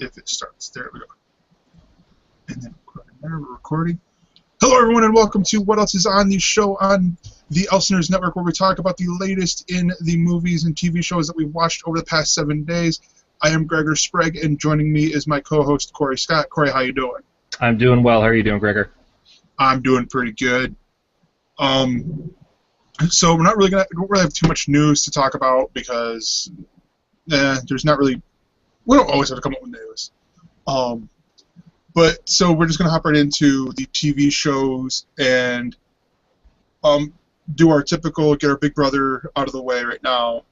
if it starts. There we go. And then we're recording. Hello, everyone, and welcome to What Else Is On the Show on the Elsiners Network, where we talk about the latest in the movies and TV shows that we've watched over the past 7 days. I am Gregor Sprague, and joining me is my co-host, Corey Scott. Corey, how you doing? I'm doing well. How are you doing, Gregor? I'm doing pretty good. So we don't really have too much news to talk about because there's not really. We don't always have to come up with news. But so we're just gonna hop right into the TV shows and do our typical get our Big Brother out of the way right now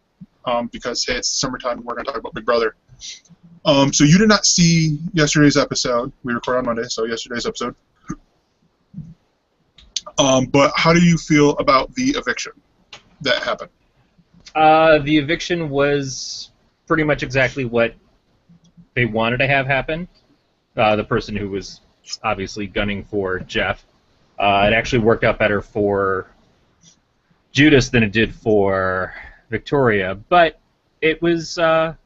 because hey, it's summertime and we're gonna talk about Big Brother. So you did not see yesterday's episode. We record on Monday, so yesterday's episode. But how do you feel about the eviction that happened? The eviction was pretty much exactly what they wanted to have happen. The person who was obviously gunning for Jeff. It actually worked out better for Judas than it did for Victoria. But it was, I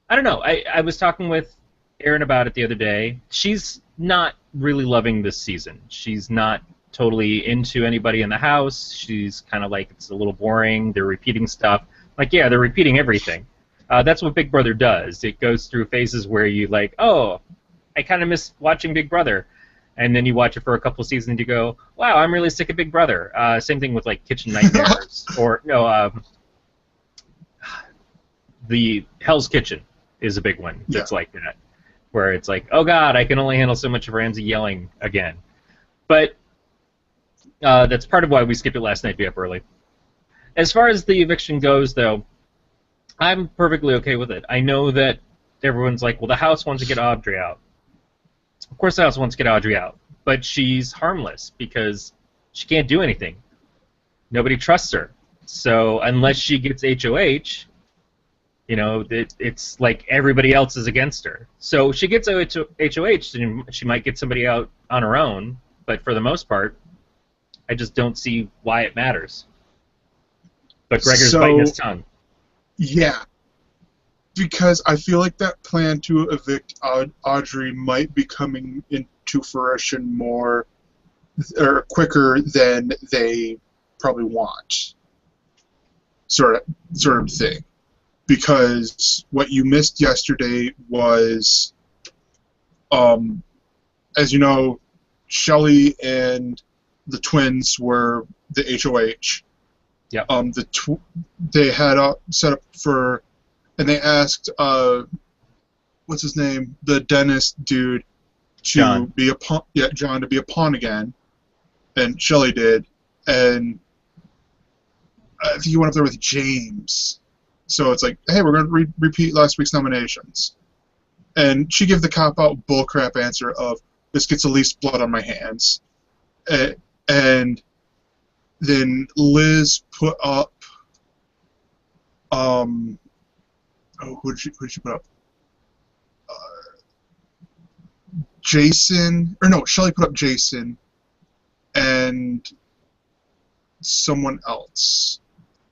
don't know. I was talking with Erin about it the other day. She's not really loving this season. She's not totally into anybody in the house. She's kind of like, it's a little boring. They're repeating stuff. Like, yeah, they're repeating everything. That's what Big Brother does. It goes through phases where you like, oh, I kind of miss watching Big Brother. And then you watch it for a couple of seasons and you go, wow, I'm really sick of Big Brother. Same thing with like Kitchen Nightmares. Or, no, the Hell's Kitchen is a big one that's like that. Where it's like, oh God, I can only handle so much of Ramsay yelling again. But that's part of why we skipped it last night to be up early. As far as the eviction goes, though, I'm perfectly okay with it. I know that everyone's like, well, the house wants to get Audrey out. Of course the house wants to get Audrey out, but she's harmless because she can't do anything. Nobody trusts her. So unless she gets HOH, you know, it's like everybody else is against her. So if she gets HOH, then she might get somebody out on her own, but for the most part, I just don't see why it matters. But Gregor's biting his tongue. Yeah. Because I feel like that plan to evict Audrey might be coming into fruition more or quicker than they probably want. Sort of thing. Because what you missed yesterday was, as you know, Shelley and the twins were the HOH. Yeah. They had set up for, and they asked, what's his name, the dentist dude, to John. be a pawn. Yeah, John to be a pawn again, and Shelley did, and I think he went up there with James. So it's like, hey, we're going to repeat last week's nominations, and she gave the cop-out bullcrap answer of, this gets the least blood on my hands. And then Liz put up, who did she put up? Jason, or no, Shelley put up Jason and someone else.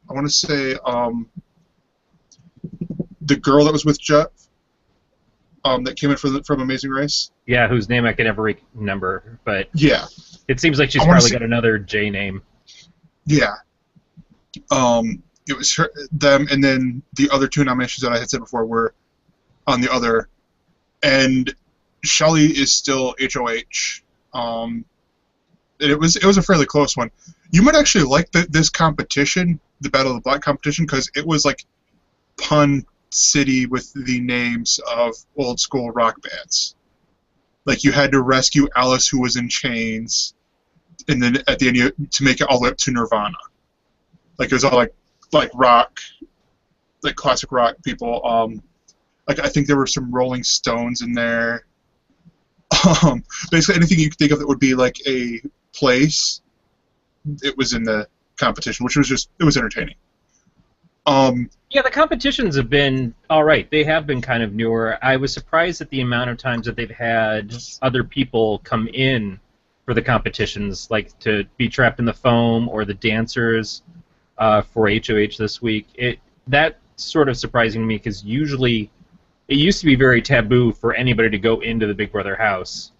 I want to say the girl that was with Jeff, that came in from Amazing Race. Yeah, whose name I can never remember, but yeah. It seems like she's probably got another J name. Yeah. It was them, and then the other two nominations that I had said before were on the other. And Shelley is still HOH. It was a fairly close one. You might actually like this competition, the Battle of the Black competition, because it was like pun city with the names of old school rock bands. Like you had to rescue Alice, who was in chains, and then at the end to make it all the way up to Nirvana. Like it was all like rock, like classic rock people. Like I think there were some Rolling Stones in there. Basically anything you could think of that would be like a place, it was in the competition, which was it was entertaining. Yeah, the competitions have been all right. They have been kind of newer. I was surprised at the amount of times that they've had other people come in for the competitions, like to be trapped in the foam or the dancers for HOH this week. That sort of surprising to me because usually it used to be very taboo for anybody to go into the Big Brother house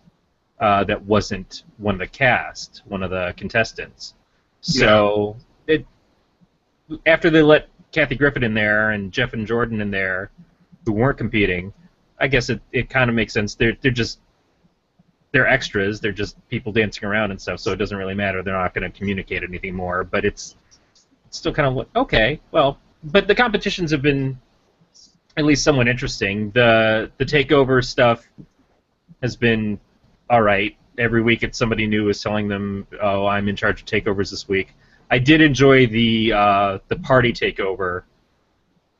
that wasn't one of the cast, one of the contestants. So after they let Kathy Griffin in there and Jeff and Jordan in there, who weren't competing, I guess it kind of makes sense. They're extras. They're just people dancing around and stuff. So it doesn't really matter. They're not going to communicate anything more. But it's still kind of okay. Well, but the competitions have been at least somewhat interesting. The takeover stuff has been all right. Every week it's somebody new is telling them, "Oh, I'm in charge of takeovers this week." I did enjoy the party takeover,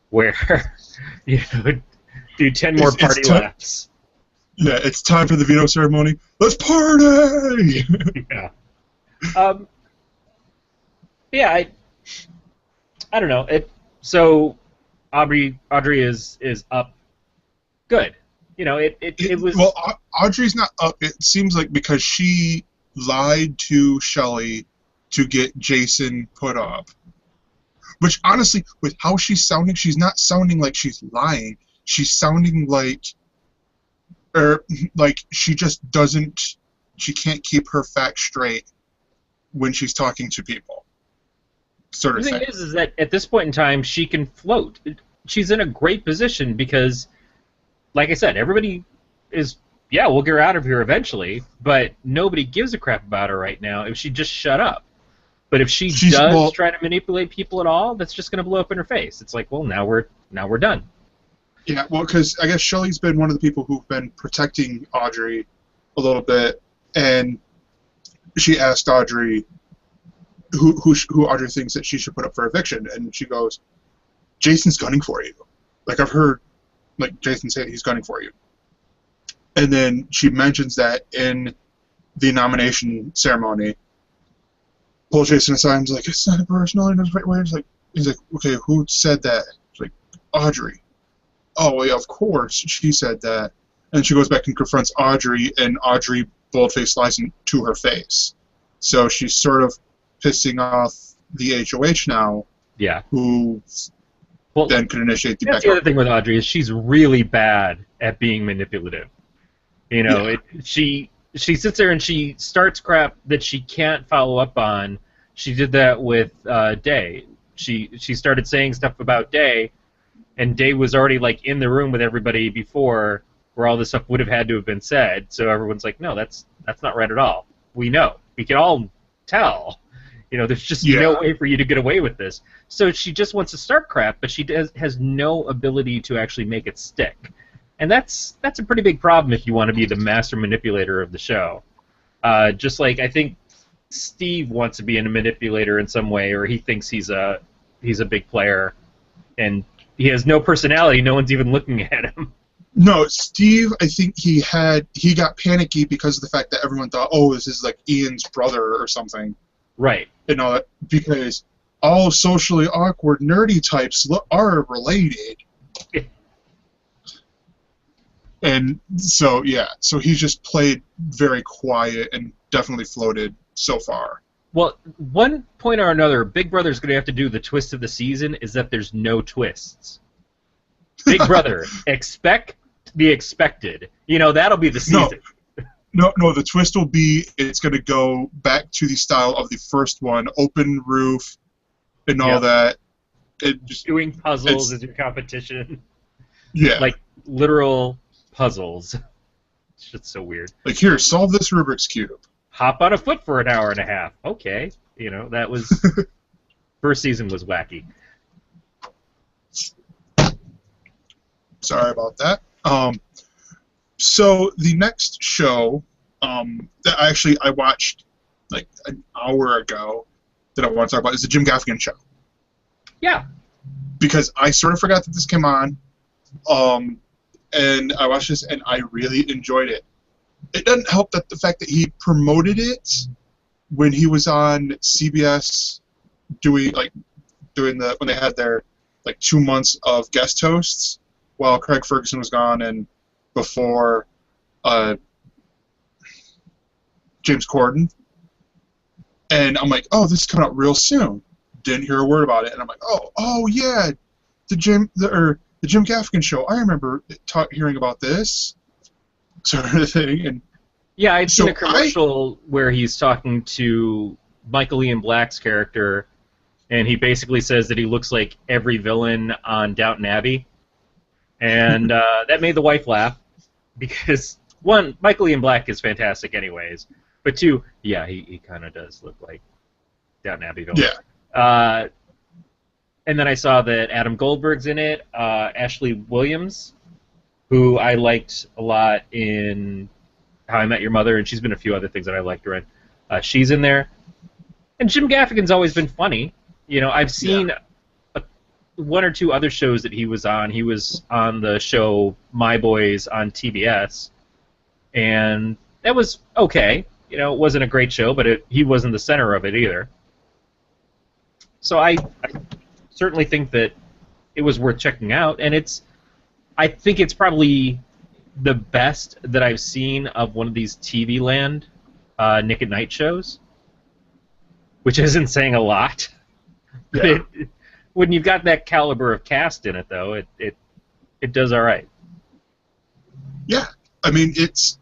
where you would do 10 more party laps. Yeah, it's time for the veto ceremony. Let's party! Yeah. Yeah, I don't know. So Audrey is up. Good. You know, it was. Well, Audrey's not up. It seems like because she lied to Shelley to get Jason put up. Which, honestly, with how she's sounding, she's not sounding like she's lying. She's sounding like she just doesn't. She can't keep her facts straight when she's talking to people. Sort of the thing. thing is that at this point in time, she can float. She's in a great position because, like I said, everybody is, we'll get her out of here eventually, but nobody gives a crap about her right now if she just shut up. But if she does try to manipulate people at all, that's just going to blow up in her face. It's like, well, now we're done. Yeah, well, because I guess Shelley's been one of the people who've been protecting Audrey a little bit, and she asked Audrey who Audrey thinks that she should put up for eviction, and she goes, Jason's gunning for you. Like, I've heard Jason say he's gunning for you. And then she mentions that in the nomination ceremony, pulls Jason aside and is like, it's not a personal, in his right way. He's like, okay, who said that? It's like, Audrey. Oh, well, yeah, of course, she said that. And she goes back and confronts Audrey, and Audrey boldface lies to her face. So she's sort of pissing off the HOH now. Yeah. Who then could initiate the That's the other thing with Audrey is she's really bad at being manipulative. You know, she sits there and she starts crap that she can't follow up on. She did that with Day. She started saying stuff about Day, and Day was already in the room with everybody before, where all this stuff would have had to have been said. So everyone's like, no, that's not right at all. We know. We can all tell. You know, there's just no way for you to get away with this. So she just wants to start crap, but she has no ability to actually make it stick. And that's a pretty big problem if you want to be the master manipulator of the show. Just like I think Steve wants to be a manipulator in some way, or he thinks he's a big player, and he has no personality. No one's even looking at him. No, Steve, I think he got panicky because of the fact that everyone thought, oh, this is like Ian's brother or something. Right. You know, because all socially awkward, nerdy types are related. And so, so he's just played very quiet and definitely floated so far. Well, one point or another, Big Brother's going to have to do the twist of the season is that there's no twists. Big Brother, expect the expected. You know, that'll be the season. No, the twist will be it's going to go back to the style of the first one, open roof and all that. Doing puzzles as your competition. Yeah. Like literal puzzles. It's just so weird. Like, here, solve this Rubik's Cube. Hop on a foot for an hour and a half. Okay. You know, that was... First season was wacky. Sorry about that. So the next show that I watched like an hour ago that I want to talk about is the Jim Gaffigan Show. Yeah. Because I sort of forgot that this came on, and I watched this and I really enjoyed it. It doesn't help that the fact that he promoted it when he was on CBS doing when they had their 2 months of guest hosts while Craig Ferguson was gone and before James Corden. And I'm like, oh, this is coming out real soon. Didn't hear a word about it, and I'm like, oh yeah, the the Jim Gaffigan Show. I remember hearing about this sort of thing. And yeah, I'd seen a commercial where he's talking to Michael Ian Black's character, and he basically says that he looks like every villain on Downton Abbey, and that made the wife laugh because, one, Michael Ian Black is fantastic anyways, but two, yeah, he kind of does look like Downton Abbey villain. Yeah. And then I saw that Adam Goldberg's in it, Ashley Williams, who I liked a lot in How I Met Your Mother, and she's been a few other things that I liked her in. She's in there. And Jim Gaffigan's always been funny. You know, I've seen one or two other shows that he was on. He was on the show My Boys on TBS, and that was okay. You know, it wasn't a great show, but he wasn't the center of it either. So I certainly think that it was worth checking out, and I think it's probably the best that I've seen of one of these TV Land Nick at Night shows, which isn't saying a lot. Yeah. When you've got that caliber of cast in it, though, it does all right. Yeah, I mean it's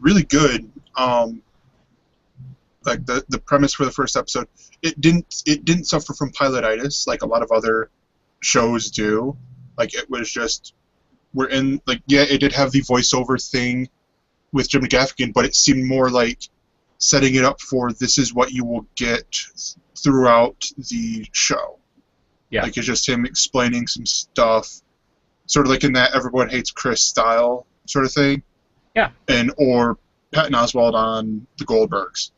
really good. Like the premise for the first episode, it didn't suffer from pilotitis like a lot of other shows do. Like it was just it did have the voiceover thing with Jim Gaffigan, but it seemed more like setting it up for this is what you will get throughout the show. Yeah. Like it's just him explaining some stuff, sort of like in that Everyone Hates Chris style sort of thing. Yeah. Or Patton Oswalt on the Goldbergs.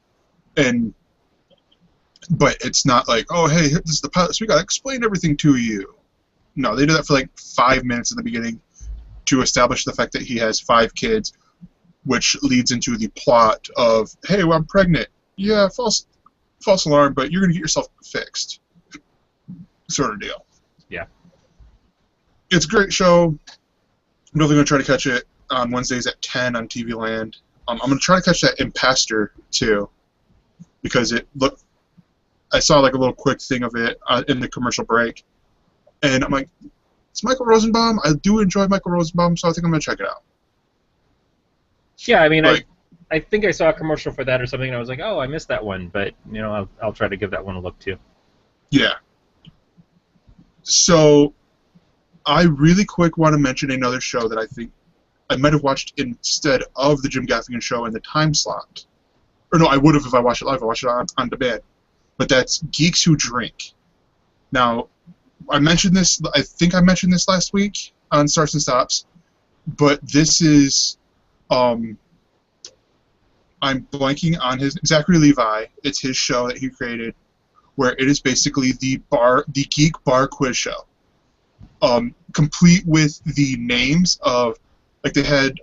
But it's not like, oh, hey, this is the pilot, so we got to explain everything to you. No, they do that for like 5 minutes in the beginning to establish the fact that he has 5 kids, which leads into the plot of, hey, well, I'm pregnant. Yeah, false alarm, but you're going to get yourself fixed. Sort of deal. Yeah. It's a great show. I'm definitely going to try to catch it on Wednesdays at 10 on TV Land. I'm going to try to catch that Impastor, too, because I saw like a little quick thing of it in the commercial break, and I'm like, it's Michael Rosenbaum. I do enjoy Michael Rosenbaum, so I think I'm going to check it out. Yeah, I mean, I think I saw a commercial for that or something, and I was like, oh, I missed that one, but, you know, I'll try to give that one a look, too. Yeah. So, I really quick want to mention another show that I think I might have watched instead of the Jim Gaffigan Show in the time slot. Or no, I would have if I watched it live. I watched it on demand. But that's Geeks Who Drink. Now, I think I mentioned this last week on Starts and Stops, but this is, I'm blanking on Zachary Levi. It's his show that he created, where it is basically the geek bar quiz show, complete with the names of, like they had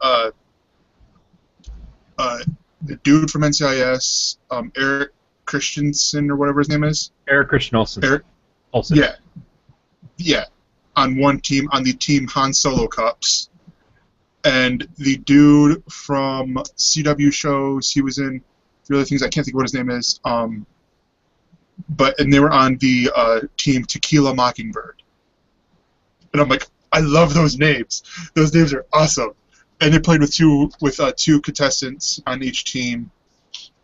the dude from NCIS, Eric Christensen or whatever his name is. Eric Christian Olsen. Olsen. Yeah. Yeah. On one team, on the team Han Solo Cups. And the dude from CW shows, he was in a few other things, I can't think of what his name is. And they were on the team Tequila Mockingbird. And I'm like, I love those names. Those names are awesome. And they played with two contestants on each team.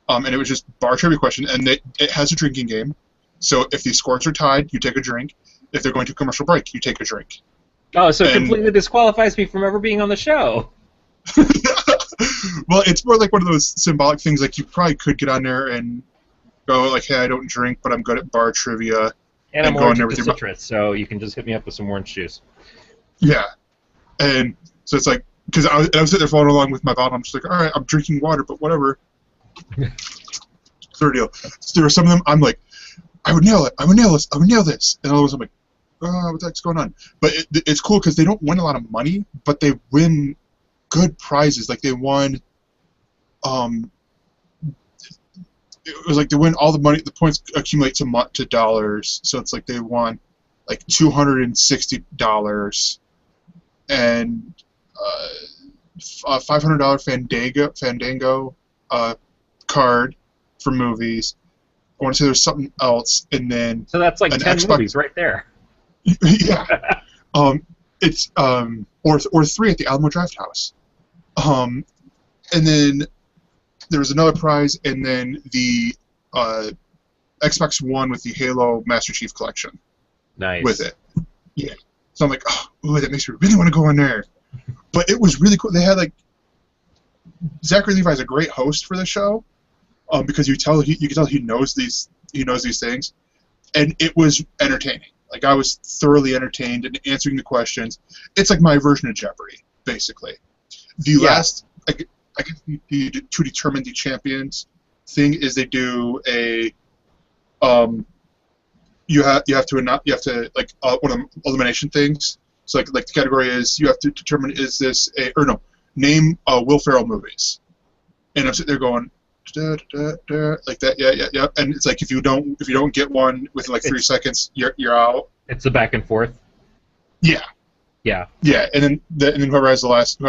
And it was just bar trivia question. And it has a drinking game. So if the scores are tied, you take a drink. If they're going to commercial break, you take a drink. Oh, so it completely disqualifies me from ever being on the show. Well, it's more like one of those symbolic things. Like you probably could get on there and go like, "Hey, I don't drink, but I'm good at bar trivia." And I'm allergic to citrus, so you can just hit me up with some orange juice. Yeah, and so it's like because I was sitting there following along with my bottle. I'm just like, all right, I'm drinking water, but whatever. Third deal. So there were some of them. I'm like, I would nail it. I would nail this. I would nail this. And all of a sudden, I'm like, oh, what the heck's going on? But it's cool because they don't win a lot of money, but they win good prizes. Like they won, it was like they win all the money. The points accumulate to dollars. So it's like they won like $260 and $500 Fandango card for movies. I want to say there's something else, and then so that's like 10 movies right there. Yeah. It's or 3 at the Alamo Draft House. And then there was another prize, and then the Xbox One with the Halo Master Chief Collection. Nice. With it. Yeah. So I'm like, oh, ooh, that makes me really want to go in there. But it was really cool. They had like Zachary Levi's a great host for the show, because you can tell he knows these things, and it was entertaining. Like, I was thoroughly entertained in answering the questions. It's like my version of Jeopardy, basically. The last, I guess, to determine the champions thing is they do a, you have to like one of the elimination things. So like the category is you have to determine name Will Ferrell movies, and I'm sitting there going, like that, yeah, and it's like if you don't get one within like 3 seconds, you're out. It's a back and forth. Yeah, and then whoever has last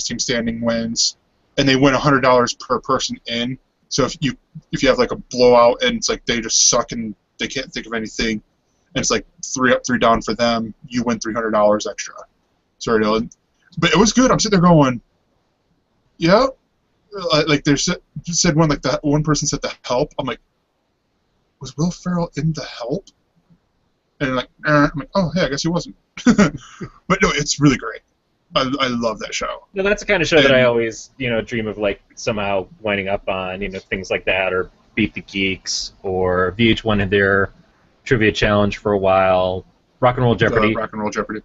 team standing wins, and they win $100 per person in. So if you have like a blowout and it's like they just suck and they can't think of anything, and it's like 3 up, 3 down for them, you win $300 extra. Sorry, Dylan, but it was good. I'm sitting there going, yeah. Like they said one, like that one person said The Help. I'm like, was Will Ferrell in The Help? And I'm like, oh, hey, I guess he wasn't. But no, it's really great. I love that show. No, that's the kind of show that I always, dream of, like, somehow winding up on, things like that, or Beat the Geeks, or VH1 had their trivia challenge for a while, Rock and Roll Jeopardy. Rock and Roll Jeopardy.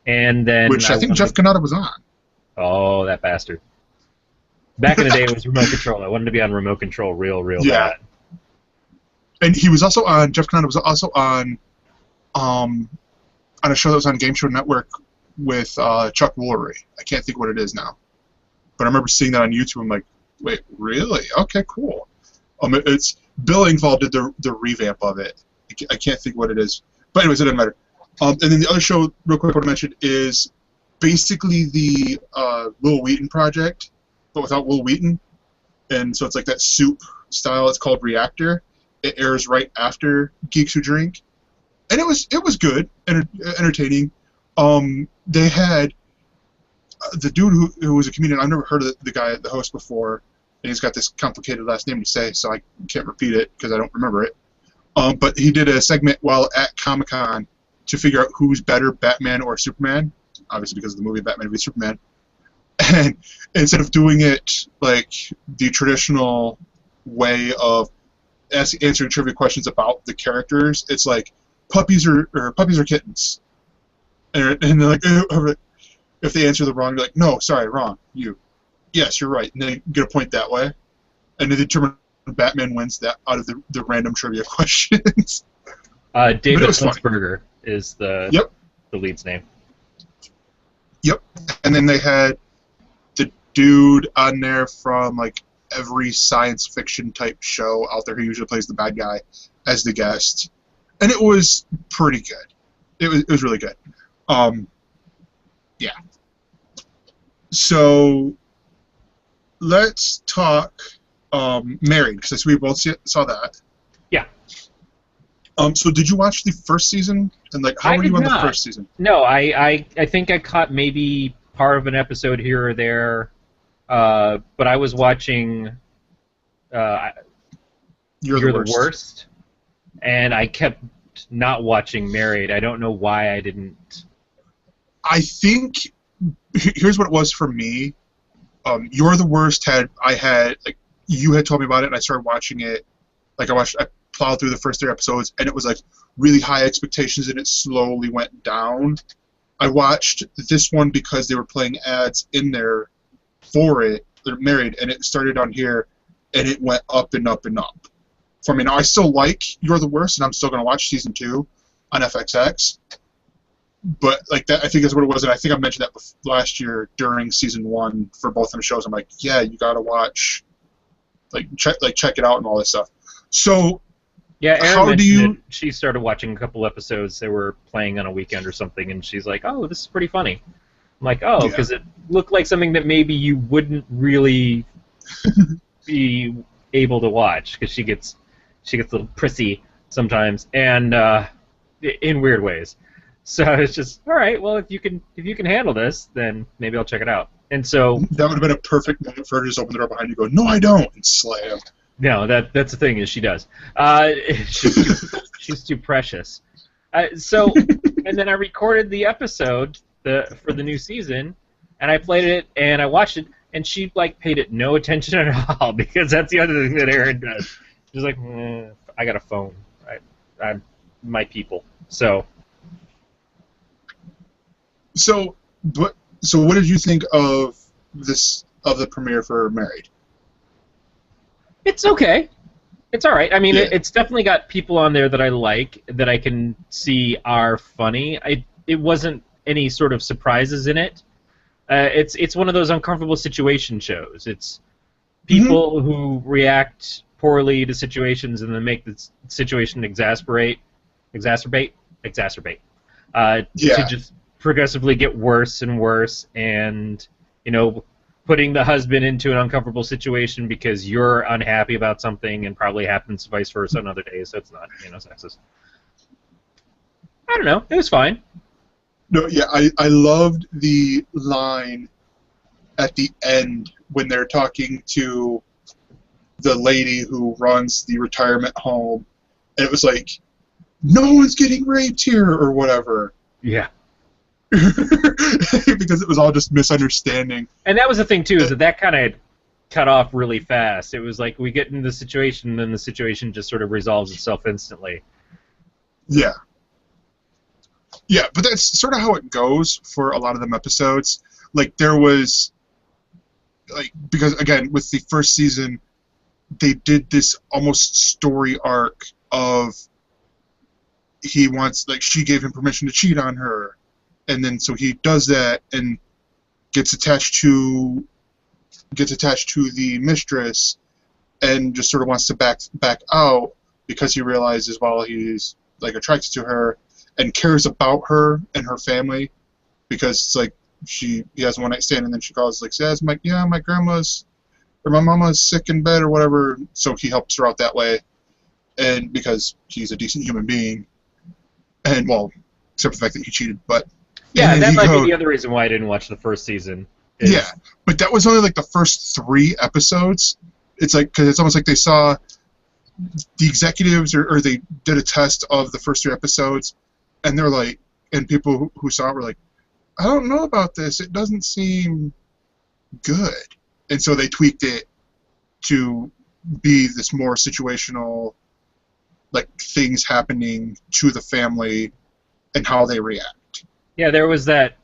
And then which I think Jeff Canada was on. Oh, that bastard. Back in the day, it was Remote Control. I wanted to be on Remote Control real bad. And he was also on, Jeff Canada was also on a show that was on Game Show Network with Chuck Woolery. I can't think what it is now. But I remember seeing that on YouTube. I'm like, wait, really? Okay, cool. It's Bill Engvall did the revamp of it. I can't think what it is. But anyways, it doesn't matter. And then the other show, real quick, I want to mention is basically the Wil Wheaton project, but without Wil Wheaton. And so it's like that soup style. It's called Reactor. It airs right after Geeks Who Drink. And it was good, entertaining. They had the dude who was a comedian. I've never heard of the host before, and he's got this complicated last name to say, so I can't repeat it because I don't remember it. But he did a segment while at Comic-Con to figure out who's better, Batman or Superman, obviously because of the movie Batman v Superman. And instead of doing it like the traditional way of answering trivia questions about the characters, it's like puppies or kittens. And they're like, if they answer the wrong, they're like, no, sorry, wrong. You. Yes, you're right. And they get a point that way. And they determine Batman wins that out of the random trivia questions. David Linsberger is the lead's name. Yep. And then they had the dude on there from like every science fiction type show out there who usually plays the bad guy as the guest. And it was pretty good. It was really good. Yeah. So let's talk Married, because we both saw that. Yeah. So did you watch the first season? And like, how were you on the first season? No, I think I caught maybe part of an episode here or there, but I was watching You're the Worst, and I kept not watching Married. I don't know why I didn't. I think here's what it was for me. You're the Worst you had told me about it, and I started watching it. Like I plowed through the first 3 episodes, and it was like really high expectations, and it slowly went down. I watched this one because they were playing ads in there for it. They're Married, and it started on here, and it went up and up and up. For me, now I still like You're the Worst, and I'm still going to watch season 2 on FXX. But like that, I think that's what it was, and I think I mentioned that last year during season 1 for both of them shows. I'm like, yeah, you got to watch, check it out and all this stuff. So, yeah, Erin mentioned it. She started watching a couple episodes. They were playing on a weekend or something, and she's like, "Oh, this is pretty funny." I'm like, "Oh," because it looked like something that maybe you wouldn't really be able to watch, because she gets a little prissy sometimes, and in weird ways. So it's just, all right, well, if you can handle this, then maybe I'll check it out. And so that would have been a perfect moment for her to just open the door behind you, and go, "No, I don't," and slam. no, that's the thing is she does. She's too precious. So and then I recorded the episode for the new season, and I played it and I watched it, and she like paid it no attention at all, because that's the other thing that Erin does. She's like, I got a phone. I'm my people. So what did you think of the premiere for Married? it's okay. It's all right. I mean, Yeah. it's definitely got people on there that I like, that I can see are funny. It wasn't any sort of surprises in it. It's one of those uncomfortable situation shows. It's people who react poorly to situations and then make the situation exacerbate, to just progressively get worse and worse, and putting the husband into an uncomfortable situation because you're unhappy about something, and probably happens vice versa on other days. So it's not sexist. I don't know. It was fine. No, yeah, I loved the line at the end when they're talking to the lady who runs the retirement home, and it was like, "No one's getting raped here," or whatever. Yeah. Because it was all just misunderstanding. And that was the thing, too, is that kind of cut off really fast. It was like we get into the situation, and then the situation just sort of resolves itself instantly. Yeah. Yeah, but that's sort of how it goes for a lot of them episodes. Like, there was, like, because, again, with the first season, they did this almost story arc of she gave him permission to cheat on her, and then so he does that and gets attached to the mistress, and just sort of wants to back out because he realizes while he's like attracted to her and cares about her and her family, because it's like he has a one night stand, and then she calls like says my grandma's or my mama's sick in bed or whatever, so he helps her out that way, and because he's a decent human being, and well, except for the fact that he cheated, but yeah, that might be the other reason why I didn't watch the first season. Yeah, but that was only like the first 3 episodes. It's like, because it's almost like they saw the executives or they did a test of the first 3 episodes, and they're like, and people who saw it were like, I don't know about this. It doesn't seem good, and so they tweaked it to be this more situational, like things happening to the family and how they react. Yeah, there was that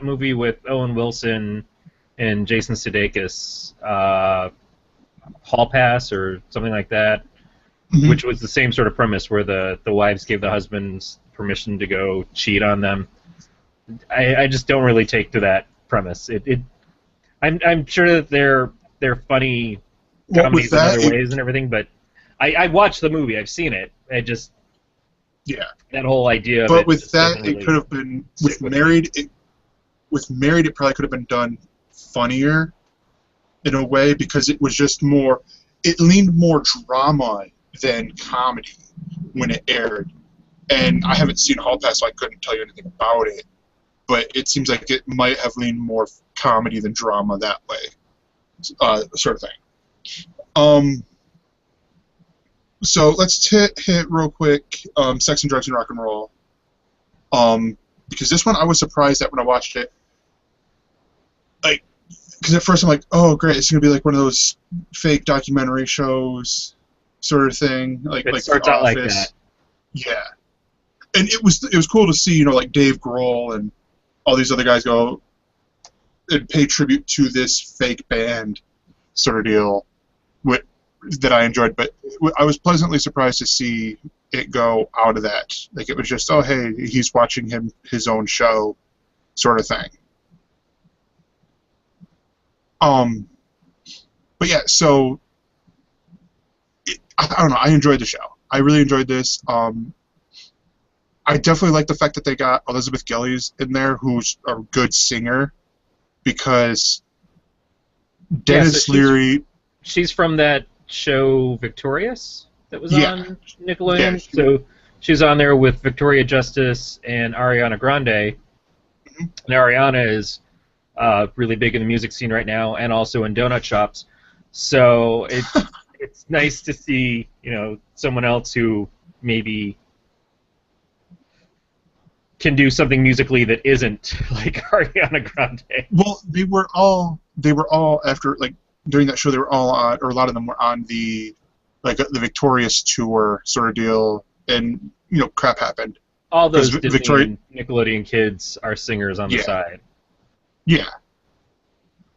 movie with Owen Wilson and Jason Sudeikis, Hall Pass or something like that, which was the same sort of premise where the wives gave the husbands permission to go cheat on them. I just don't really take to that premise. I'm sure that they're funny comedies in other ways and everything, but I watched the movie. I've seen it. That whole idea of but it. With that, it could have been with Married. With Married, it probably could have been done funnier in a way, because it was just more. It leaned more drama than comedy when it aired, and I haven't seen Hall Pass, so I couldn't tell you anything about it. But it seems like it might have leaned more comedy than drama that way, sort of thing. So let's hit real quick, Sex and Drugs and Rock and Roll. Because this one I was surprised at when I watched it. Like, because at first I'm like, oh great, it's gonna be like one of those fake documentary shows, sort of thing. Like it like starts The out like Office. that. Yeah, and it was cool to see, like Dave Grohl and all these other guys go and pay tribute to this fake band, sort of deal, that I enjoyed. But I was pleasantly surprised to see it go out of that. Like, it was just, oh hey, he's watching his own show, sort of thing. But yeah, so I don't know. I enjoyed the show. I really enjoyed this. I definitely like the fact that they got Elizabeth Gillies in there, who's a good singer, because Dennis Leary. She's from that show Victorious that was on Nickelodeon. Yeah, so she was on there with Victoria Justice and Ariana Grande. Mm-hmm. And Ariana is really big in the music scene right now, and also in donut shops. So it's nice to see, you know, someone else who maybe can do something musically that isn't like Ariana Grande. Well, they were all after, like, during that show, they were all on, or a lot of them were on the, like, the Victorious tour sort of deal, and, you know, crap happened. All those Disney and Nickelodeon kids are singers on the side. Yeah.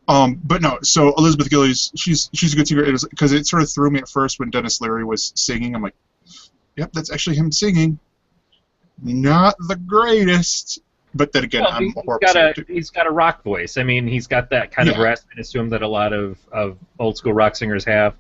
But no, so Elizabeth Gillies, she's a good singer, because it sort of threw me at first when Dennis Leary was singing. I'm like, yep, that's actually him singing. Not the greatest, but then again, I'm a horrible singer too. He's got a rock voice. I mean, he's got that kind of raspiness to him that a lot of old school rock singers have.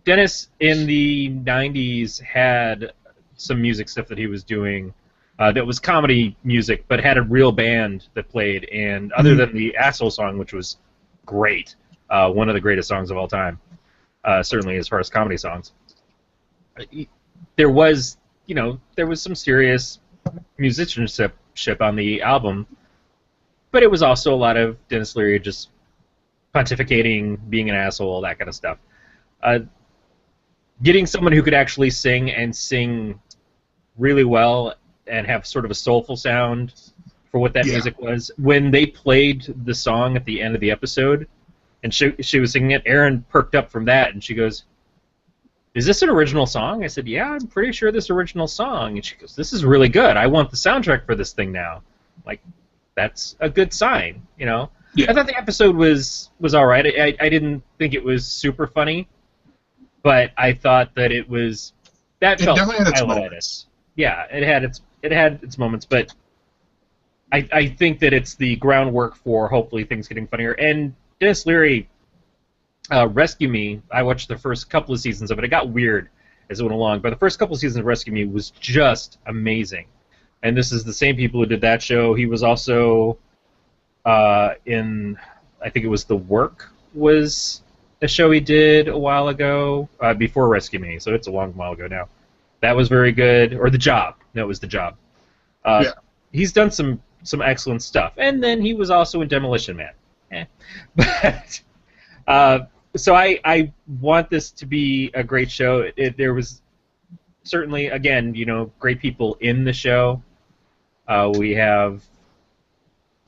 Dennis in the 90s had some music stuff that he was doing that was comedy music, but had a real band that played. And other than the Asshole song, which was great, one of the greatest songs of all time, certainly as far as comedy songs, there was some serious musicianship on the album, but it was also a lot of Dennis Leary just pontificating, being an asshole, that kind of stuff. Getting someone who could actually sing and sing really well and have sort of a soulful sound for what that music was. When they played the song at the end of the episode, and she was singing it, Erin perked up from that, and she goes, "Is this an original song?" I said, "Yeah, I'm pretty sure this original song." And she goes, "This is really good. I want the soundtrack for this thing now." Like, that's a good sign, you know? Yeah. I thought the episode was all right. I didn't think it was super funny, but I thought that it was... That felt pilot-itis. Yeah, it had its moments, but I think that it's the groundwork for hopefully things getting funnier. And Dennis Leary... Rescue Me, I watched the first couple of seasons of it. It got weird as it went along, but the first couple of seasons of Rescue Me was just amazing. And this is the same people who did that show. He was also in, I think it was The Work, was a show he did a while ago, before Rescue Me, so it's a long while ago now. That was very good. Or The Job. No, it was The Job. He's done some excellent stuff. And then he was also in Demolition Man. But... So I want this to be a great show. There was certainly, again, you know, great people in the show. We have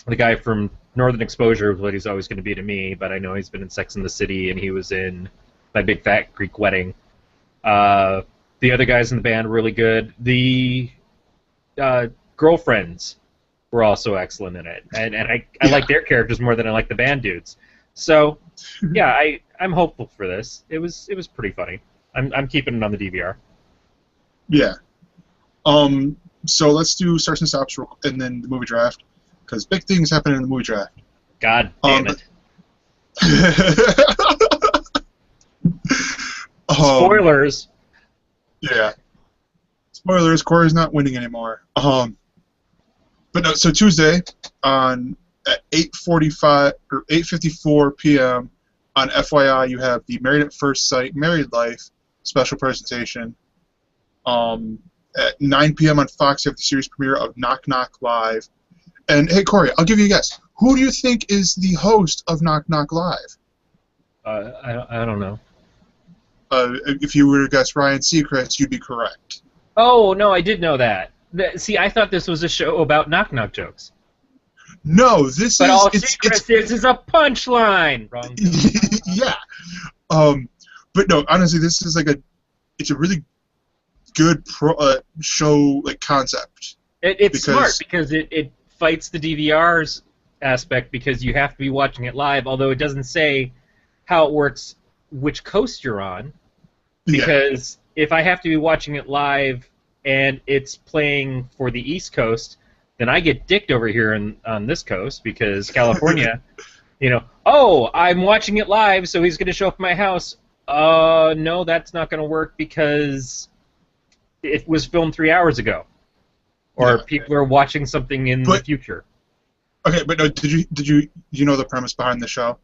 the guy from Northern Exposure, what he's always going to be to me, but I know he's been in Sex and the City, and he was in My Big Fat Greek Wedding. The other guys in the band were really good. The girlfriends were also excellent in it, and I like their characters more than I like the band dudes. So, yeah, I'm hopeful for this. It was pretty funny. I'm keeping it on the DVR. Yeah. So let's do starts and stops and then the movie draft, because big things happen in the movie draft. God damn it. Spoilers. Yeah. Spoilers. Corey's not winning anymore. But no. So Tuesday at 8:45 or 8:54 p.m. on FYI, you have the Married at First Sight Married Life special presentation. At 9 p.m. on Fox, you have the series premiere of Knock Knock Live. And hey, Corey, I'll give you a guess. Who do you think is the host of Knock Knock Live? I don't know. If you were to guess Ryan Seacrest, you'd be correct. Oh no, I did know that. See, I thought this was a show about knock knock jokes. No, this but is. All Seacrest is a punchline. Wrong. Yeah. But no, honestly, this is it's a really good show concept. It's smart because it fights the DVR's aspect, because you have to be watching it live, although it doesn't say how it works, which coast you're on. Because if I have to be watching it live and it's playing for the East Coast, then I get dicked over here on this coast, because California, oh, I'm watching it live, so he's going to show up at my house. No, that's not going to work because it was filmed 3 hours ago. Or people are watching something in the future. Okay, but no, did you know the premise behind the show?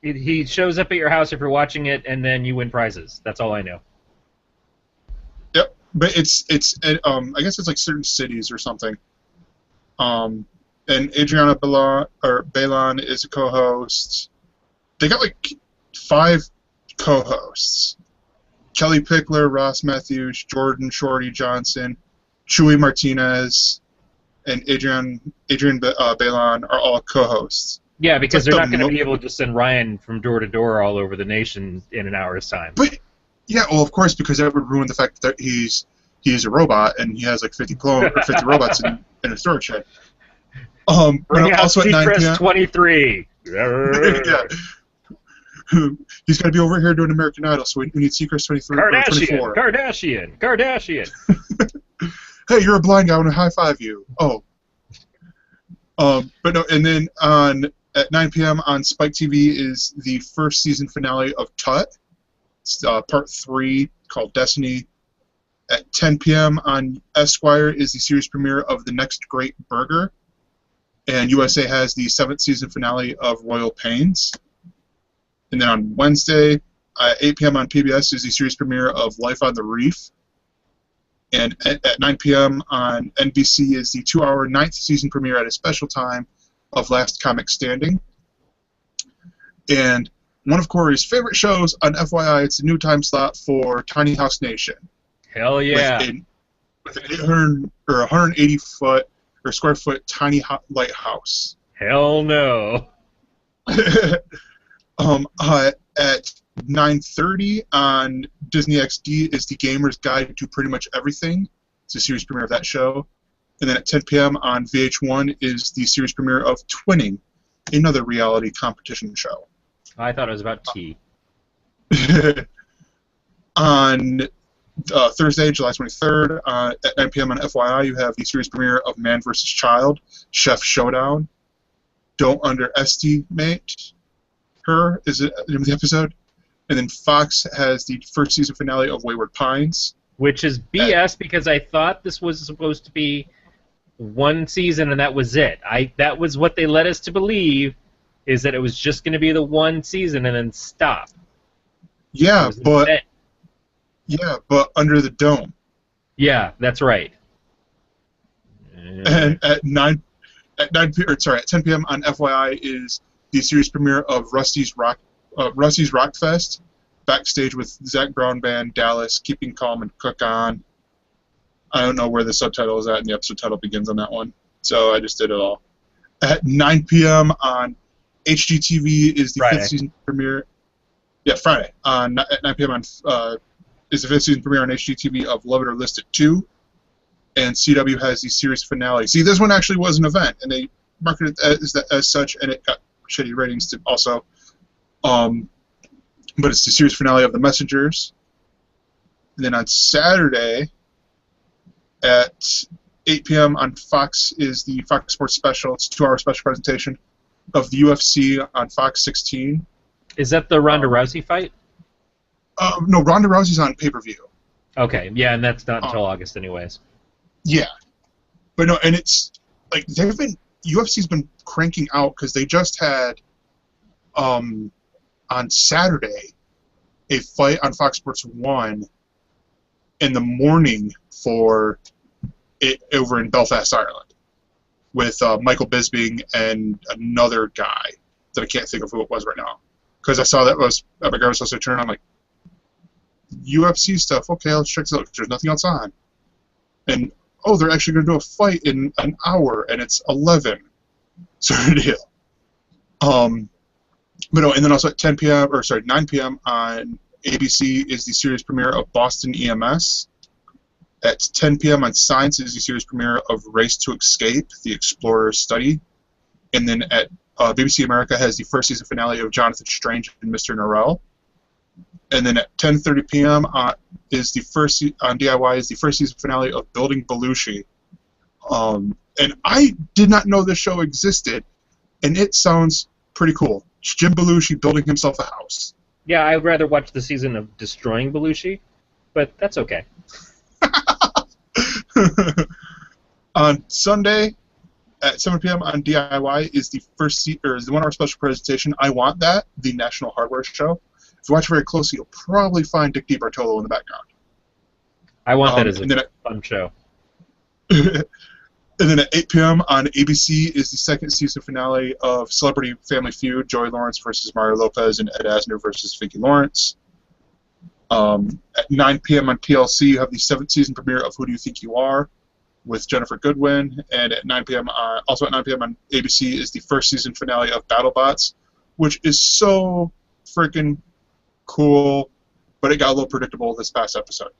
He shows up at your house if you're watching it, and then you win prizes. That's all I know. Yep. but it's I guess it's like certain cities or something. And Adriana Balon is a co-host. They got like 5 co-hosts: Kelly Pickler, Ross Matthews, Jordan Shorty Johnson, Chewy Martinez, and Adrian Balon are all co-hosts. Yeah, because they're not going to be able to just send Ryan from door to door all over the nation in an hour's time. But yeah, well, of course, because that would ruin the fact that he's a robot and he has like 50 robots in a storage shed. Bring out also at 9 Seacrest p.m. 23. Yeah. He's got to be over here doing American Idol, so we need Seacrest 23 or 24. Kardashian. Hey, you're a blind guy. I want to high five you. Oh. But no, and then at 9 p.m. on Spike TV is the first season finale of Tut. It's part 3 called Destiny. At 10 p.m. on Esquire is the series premiere of The Next Great Burger. And USA has the 7th season finale of Royal Pains. And then on Wednesday, at 8 p.m. on PBS is the series premiere of Life on the Reef. And at 9 p.m. on NBC is the 2-hour 9th season premiere at a special time of Last Comic Standing. And one of Corey's favorite shows on FYI, it's a new time slot for Tiny House Nation. Hell yeah. With an 800 or 180 foot or square foot tiny lighthouse. Hell no. At 9:30 on Disney XD is The Gamer's Guide to Pretty Much Everything. It's a series premiere of that show. And then at 10 p.m. on VH1 is the series premiere of Twinning, another reality competition show. I thought it was about tea. On Thursday, July 23rd, at 9 p.m. on FYI, you have the series premiere of Man vs. Child, Chef Showdown. Don't underestimate her, is it the name of the episode? And then Fox has the first season finale of Wayward Pines. Which is BS because I thought this was supposed to be one season and that was it. That was what they led us to believe, is that it was just going to be the one season and then stop. Yeah, but Under the Dome. Yeah, that's right. And at 10 p.m. on FYI is the series premiere of Rusty's Rockfest, backstage with Zac Brown Band, Dallas, Keeping Calm, and Cook On. I don't know where the subtitle is at, and the episode title begins on that one, so I just did it all. At 9 p.m. on HGTV is the 5th season premiere. Yeah, Friday. At 9 p.m. on is the 5th season premiere on HGTV of Love It or List It 2, and CW has the series finale. See, this one actually was an event, and they marketed it as such, and it got shitty ratings also. But it's the series finale of The Messengers. And then on Saturday at 8 p.m. on Fox is the Fox Sports Special. It's a 2-hour special presentation of the UFC on Fox 16. Is that the Ronda Rousey fight? No, Ronda Rousey's on pay-per-view. Okay, yeah, and that's not until August anyways. Yeah. But no, and it's like UFC's been cranking out because they just had on Saturday a fight on Fox Sports 1 in the morning for it over in Belfast, Ireland, with Michael Bisping and another guy that I can't think of who it was right now. Because I saw that was regardless of turn, I'm like, UFC stuff. Okay, let's check this out. There's nothing else on, and they're actually going to do a fight in an hour, and it's 11. Sort of deal. But no, and then also at 9 p.m. on ABC is the series premiere of Boston EMS. At 10 p.m. on Science is the series premiere of Race to Escape, the Explorer's Study. And then at BBC America has the first season finale of Jonathan Strange and Mr. Norrell. And then at 10:30 p.m. on DIY is the first season finale of Building Belushi. And I did not know this show existed, and it sounds pretty cool. It's Jim Belushi building himself a house. Yeah, I'd rather watch the season of Destroying Belushi, but that's okay. On Sunday at 7 p.m. on DIY is the the 1-hour special presentation, I Want That, the National Hardware Show. If you watch very closely, you'll probably find Dick DiBartolo in the background. I want that as a fun show. And then at 8 p.m. on ABC is the second season finale of Celebrity Family Feud, Joey Lawrence versus Mario Lopez and Ed Asner versus Vicki Lawrence. At 9 p.m. on TLC, you have the 7th season premiere of Who Do You Think You Are with Jennifer Goodwin. And at 9 p.m. Also at 9 p.m. on ABC is the first season finale of BattleBots, which is so freaking cool, but it got a little predictable this past episode.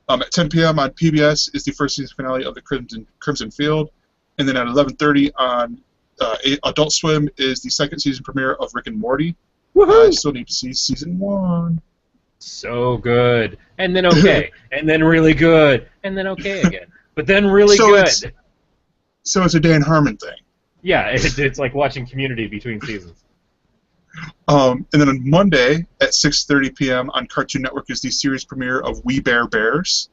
At 10 p.m. on PBS is the first season finale of the Crimson Field, and then at 11:30 on Adult Swim is the second season premiere of Rick and Morty. Woohoo! I still need to see season 1. So good, and then okay, and then really good, and then okay again, but then really good. So it's a Dan Harmon thing. Yeah, it's like watching Community between seasons. And then on Monday at 6:30 p.m. on Cartoon Network is the series premiere of We Bare Bears.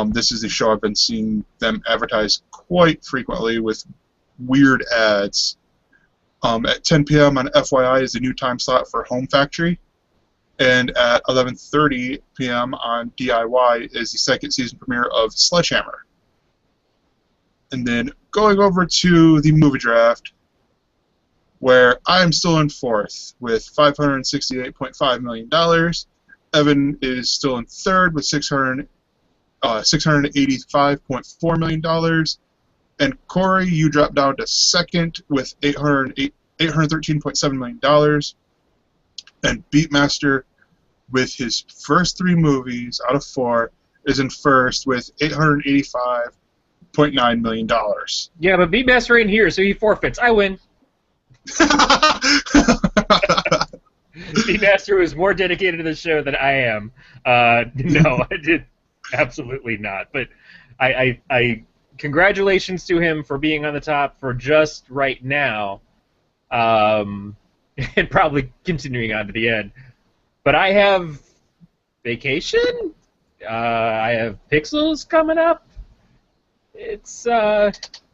This is a show I've been seeing them advertise quite frequently with weird ads. At 10 p.m. on FYI is the new time slot for Home Factory. And at 11:30 p.m. on DIY is the second season premiere of Sledgehammer. And then going over to the movie draft, where I am still in 4th with $568.5 million. Evan is still in 3rd with $685.4 million. And Corey, you dropped down to 2nd with $813.7 million. And Beatmaster, with his first 3 movies out of 4, is in 1st with $885.9 million. Yeah, but Beatmaster ain't here, so he forfeits. I win. Beatmaster was more dedicated to the show than I am. No, I did absolutely not. But I congratulations to him for being on the top for just right now, and probably continuing on to the end. But I have Vacation. I have Pixels coming up. It's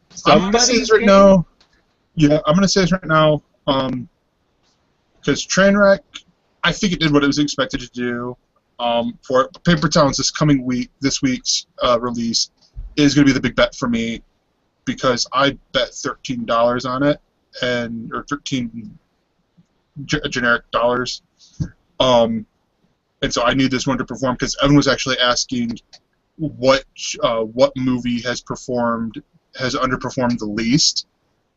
somebody's right now. Yeah, I'm gonna say this right now, because Trainwreck, I think it did what it was expected to do. For Paper Towns this week's release is gonna be the big bet for me, because I bet $13 on it, or 13 generic dollars, and so I need this one to perform, because Evan was actually asking what movie has underperformed the least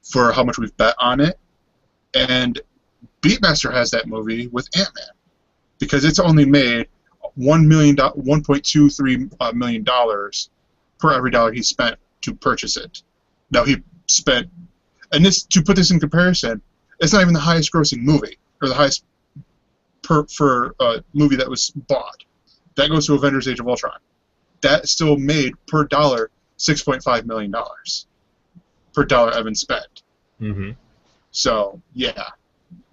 for how much we've bet on it, and Beatmaster has that movie with Ant-Man, because it's only made $1.23 million per every dollar he spent to purchase it. Now he spent, and this, to put this in comparison, it's not even the highest grossing movie, or the highest movie that was bought. That goes to Avengers: Age of Ultron. That still made per dollar $6.5 million. Per dollar Evan spent. Mm-hmm. So, yeah.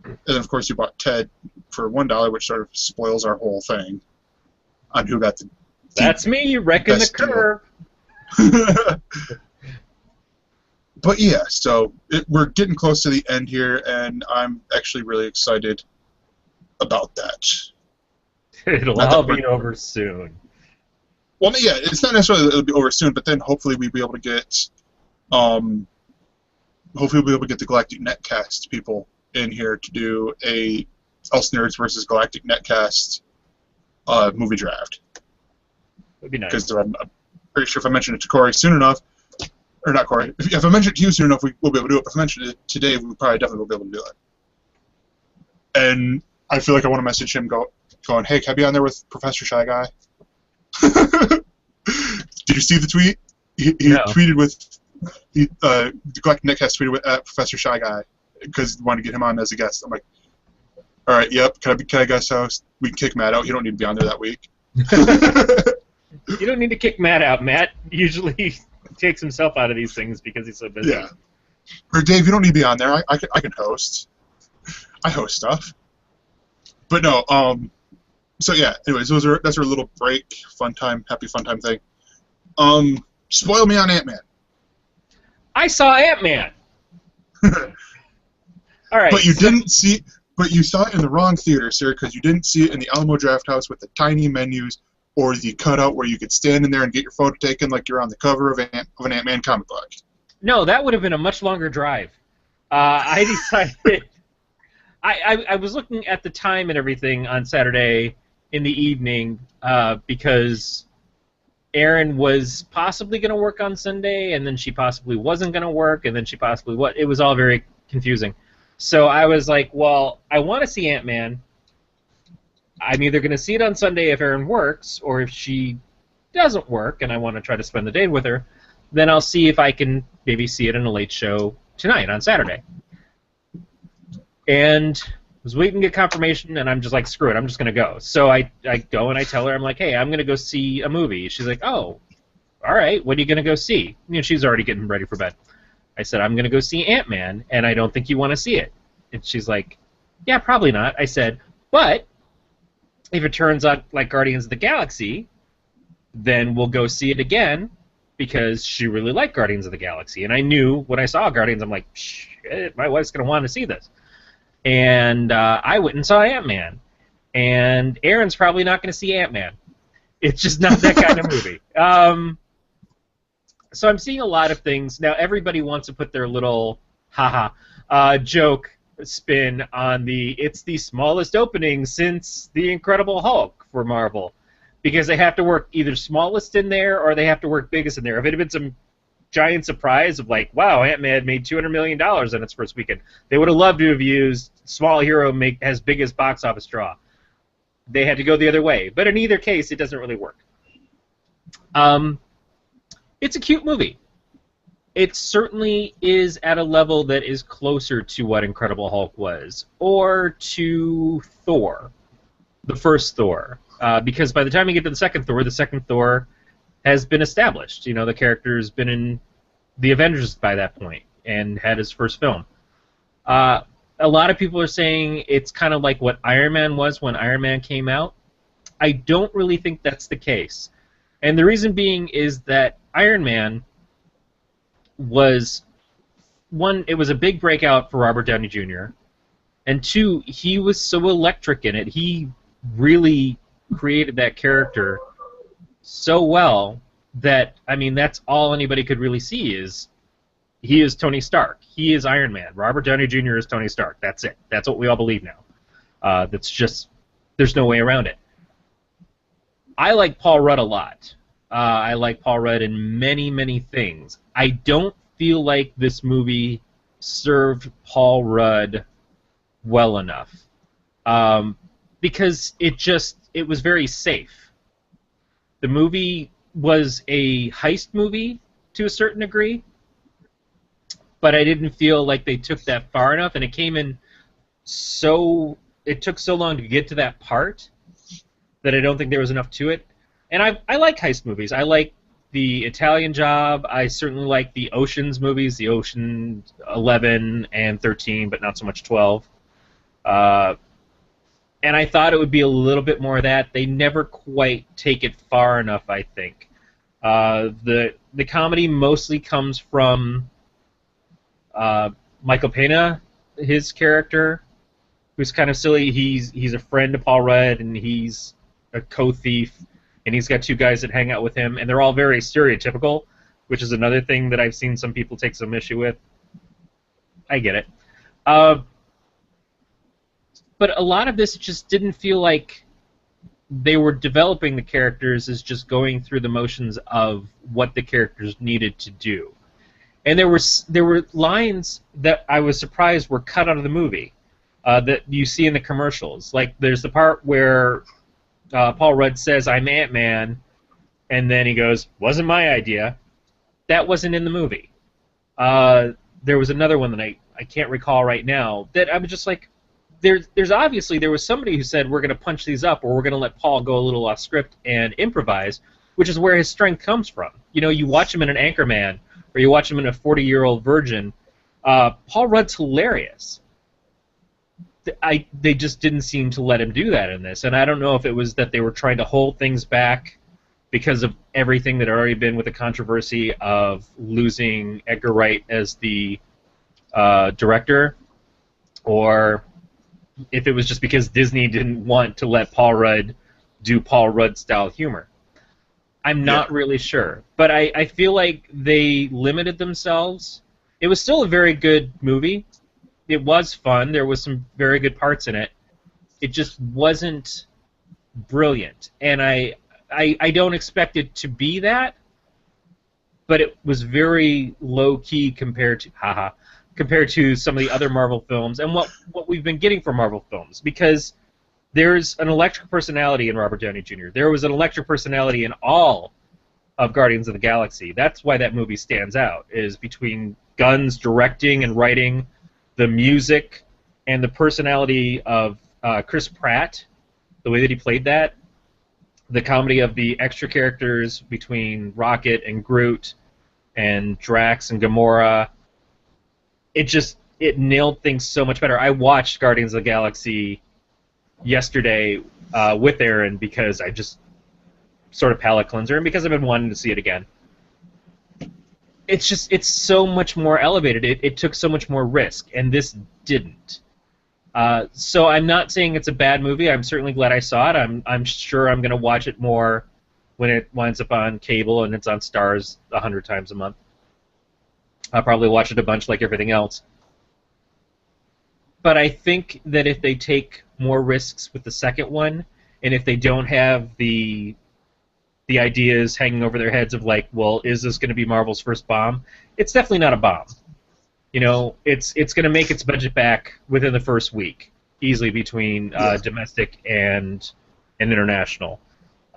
And then, of course, you bought Ted for $1, which sort of spoils our whole thing on who got the... That's me, wrecking the curve. But, yeah, so we're getting close to the end here, and I'm actually really excited about that. It'll all be over soon. Well, yeah, it's not necessarily that it'll be over soon, but then hopefully we'll be able to get... hopefully we'll be able to get the Galactic Netcast people in here to do a Else Nerds versus Galactic Netcast movie draft. Would be nice. Because I'm pretty sure if I mention it to Corey soon enough, or not Corey, if I mention it to you soon enough, we'll be able to do it. But if I mention it today, we probably definitely will be able to do it. And I feel like I want to message him going, hey, can I be on there with Professor Shy Guy? Did you see the tweet? He tweeted with... the Galactic Netcast tweeted with Professor Shy Guy because he wanted to get him on as a guest. I'm like, all right, yep. Can I guest host? We can kick Matt out. You don't need to be on there that week. You don't need to kick Matt out. Matt usually takes himself out of these things because he's so busy. Yeah. Or Dave, you don't need to be on there. I can host. I host stuff. But no. So yeah. Anyways, that's our little break, happy fun time thing. Spoil me on Ant-Man. I saw Ant-Man. All right. But you didn't see. But you saw it in the wrong theater, sir, because you didn't see it in the Alamo Drafthouse with the tiny menus or the cutout where you could stand in there and get your photo taken like you're on the cover of an Ant-Man comic book. No, that would have been a much longer drive. I decided... I was looking at the time and everything on Saturday in the evening because Erin was possibly going to work on Sunday, and then she possibly wasn't going to work, and then she possibly... It was all very confusing. So I was like, well, I want to see Ant-Man. I'm either going to see it on Sunday if Erin works, or if she doesn't work and I want to try to spend the day with her, then I'll see if I can maybe see it in a late show tonight on Saturday. And I was waiting to get confirmation, and I'm just like, screw it, I'm just going to go. So I go and I tell her, I'm like, hey, I'm going to go see a movie. She's like, oh, all right, what are you going to go see? You know, she's already getting ready for bed. I said, I'm going to go see Ant-Man, and I don't think you want to see it. And she's like, yeah, probably not. I said, but if it turns out like Guardians of the Galaxy, then we'll go see it again, because she really liked Guardians of the Galaxy. And I knew when I saw Guardians, I'm like, shit, my wife's going to want to see this. And I went and saw Ant-Man. And Erin's probably not going to see Ant-Man. It's just not that kind of movie. So I'm seeing a lot of things. Now, everybody wants to put their little joke spin on it's the smallest opening since The Incredible Hulk for Marvel. Because they have to work either smallest in there or they have to work biggest in there. If it had been some giant surprise of like, wow, Ant-Man made $200 million in its first weekend, they would have loved to have used small hero has biggest box office draw. They had to go the other way. But in either case, it doesn't really work. It's a cute movie. It certainly is at a level that is closer to what Incredible Hulk was, or to Thor, the first Thor. Because by the time you get to the second Thor has been established. You know, the character's been in the Avengers by that point and had his first film. A lot of people are saying it's kind of like what Iron Man was when Iron Man came out. I don't really think that's the case. And the reason being is that Iron Man was, one, it was a big breakout for Robert Downey Jr., and two, he was so electric in it. He really created that character so well that, I mean, that's all anybody could really see is he is Tony Stark. He is Iron Man. Robert Downey Jr. is Tony Stark. That's it. That's what we all believe now. That's just, there's no way around it. I like Paul Rudd a lot. I like Paul Rudd in many, many things. I don't feel like this movie served Paul Rudd well enough. Because it was very safe. The movie was a heist movie to a certain degree, but I didn't feel like they took that far enough, and it came in it took so long to get to that part that I don't think there was enough to it. And I like heist movies. I like the Italian Job. I certainly like the Ocean's movies, the Ocean 11 and 13, but not so much 12. And I thought it would be a little bit more of that. They never quite take it far enough, I think. The comedy mostly comes from Michael Pena, his character, who's kind of silly. He's a friend of Paul Rudd, and he's a co-thief, and he's got two guys that hang out with him, and they're all very stereotypical, which is another thing that I've seen some people take some issue with. I get it. But a lot of this just didn't feel like they were developing the characters as just going through the motions of what the characters needed to do. And there were lines that I was surprised were cut out of the movie that you see in the commercials. Like there's the part where Paul Rudd says, "I'm Ant-Man," and then he goes, "Wasn't my idea." That wasn't in the movie. There was another one that I can't recall right now that I was just like, there was somebody who said, we're going to punch these up, or we're going to let Paul go a little off script and improvise, which is where his strength comes from. You know, you watch him in an Anchorman, or you watch him in a 40-Year-Old Virgin, Paul Rudd's hilarious. They just didn't seem to let him do that in this, and I don't know if it was that they were trying to hold things back because of everything that had already been with the controversy of losing Edgar Wright as the director, or if it was just because Disney didn't want to let Paul Rudd do Paul Rudd style humor. I'm not really sure, but I feel like they limited themselves. It was still a very good movie. It was fun. There was some very good parts in it. It just wasn't brilliant, and I don't expect it to be that, but it was very low key compared to some of the other Marvel films and what we've been getting from Marvel films, because there's an electric personality in Robert Downey Jr. There was an electric personality in all of Guardians of the Galaxy. That's why that movie stands out, is between Gunn's directing and writing, the music, and the personality of Chris Pratt, the way that he played that, the comedy of the extra characters between Rocket and Groot and Drax and Gamora. It nailed things so much better. I watched Guardians of the Galaxy yesterday with Aaron because I just sort of palate cleanser and because I've been wanting to see it again. It's so much more elevated. It took so much more risk, and this didn't. So I'm not saying it's a bad movie. I'm certainly glad I saw it. I'm sure I'm going to watch it more when it winds up on cable and it's on Stars 100 times a month. I'll probably watch it a bunch like everything else. But I think that if they take more risks with the second one, and if they don't have the ideas hanging over their heads of like, well, is this going to be Marvel's first bomb? It's definitely not a bomb. You know, it's going to make its budget back within the first week, easily between domestic and international.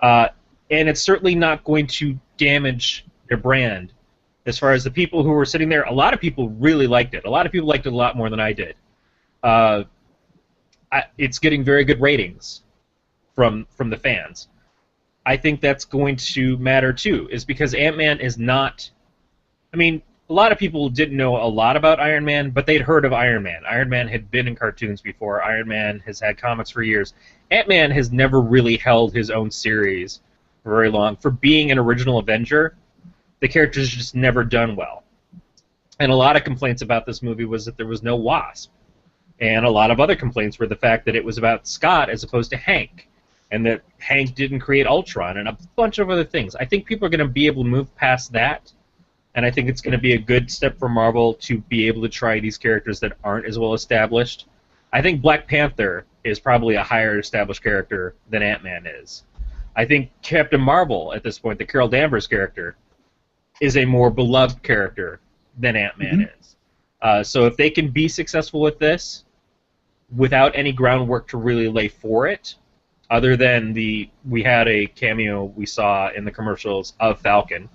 And it's certainly not going to damage their brand. As far as the people who were sitting there, a lot of people really liked it. A lot of people liked it a lot more than I did. It's getting very good ratings from the fans. I think that's going to matter too, is because Ant-Man is not... I mean, a lot of people didn't know a lot about Iron Man, but they'd heard of Iron Man. Iron Man had been in cartoons before. Iron Man has had comics for years. Ant-Man has never really held his own series for very long. For being an original Avenger, the character's just never done well. And a lot of complaints about this movie was that there was no Wasp. And a lot of other complaints were the fact that it was about Scott as opposed to Hank, and that Hank didn't create Ultron, and a bunch of other things. I think people are going to be able to move past that, and I think it's going to be a good step for Marvel to be able to try these characters that aren't as well established. I think Black Panther is probably a higher established character than Ant-Man is. I think Captain Marvel, at this point, the Carol Danvers character, is a more beloved character than Ant-Man is. So if they can be successful with this, without any groundwork to really lay for it, other than we had a cameo we saw in the commercials of Falcon,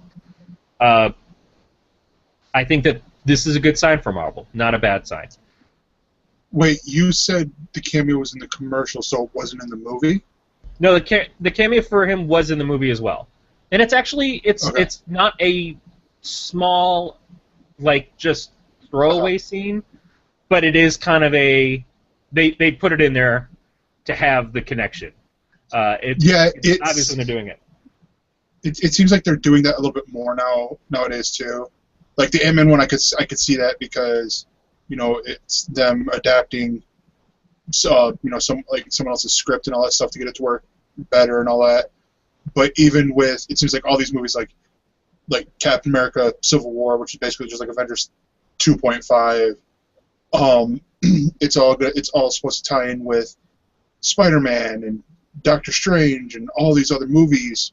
I think that this is a good sign for Marvel, not a bad sign. Wait, you said the cameo was in the commercial, so it wasn't in the movie? No, the cameo for him was in the movie as well, and it's actually it's not a small, like, just throwaway scene, but it is kind of a they put it in there to have the connection. It's obvious when they're doing it. It seems like they're doing that a little bit more nowadays too. Like the Ant-Man one, I could see that because, you know, it's them adapting, you know, someone else's script and all that stuff to get it to work better and all that. But even with, it seems like all these movies like Captain America: Civil War, which is basically just like Avengers 2.5, it's all good. It's all supposed to tie in with Spider-Man and Doctor Strange and all these other movies,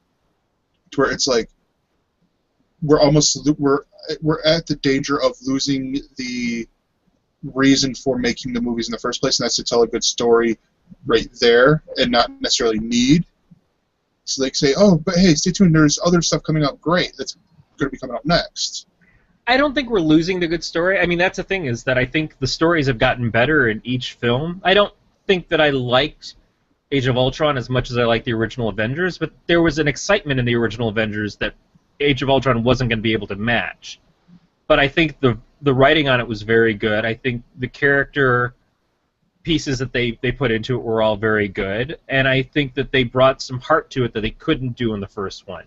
to where it's like we're at the danger of losing the reason for making the movies in the first place, and that's to tell a good story right there and not necessarily need. So they say, oh, but hey, stay tuned, there's other stuff coming out great that's going to be coming up next. I don't think we're losing the good story. I mean, that's the thing, is that I think the stories have gotten better in each film. I don't think that I liked Age of Ultron as much as I liked the original Avengers, but there was an excitement in the original Avengers that Age of Ultron wasn't going to be able to match. But I think the writing on it was very good. I think the character pieces that they put into it were all very good, and I think that they brought some heart to it that they couldn't do in the first one.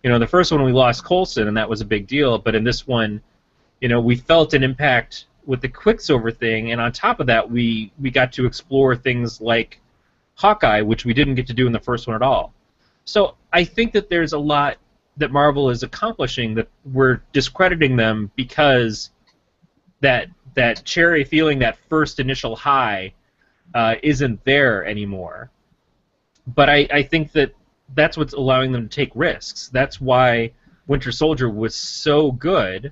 You know, in the first one we lost Coulson, and that was a big deal, but in this one, you know, we felt an impact with the Quicksilver thing, and on top of that, we got to explore things like Hawkeye, which we didn't get to do in the first one at all. So I think that there's a lot that Marvel is accomplishing that we're discrediting them because that cherry feeling, that first initial high, isn't there anymore. But I think that that's what's allowing them to take risks. That's why Winter Soldier was so good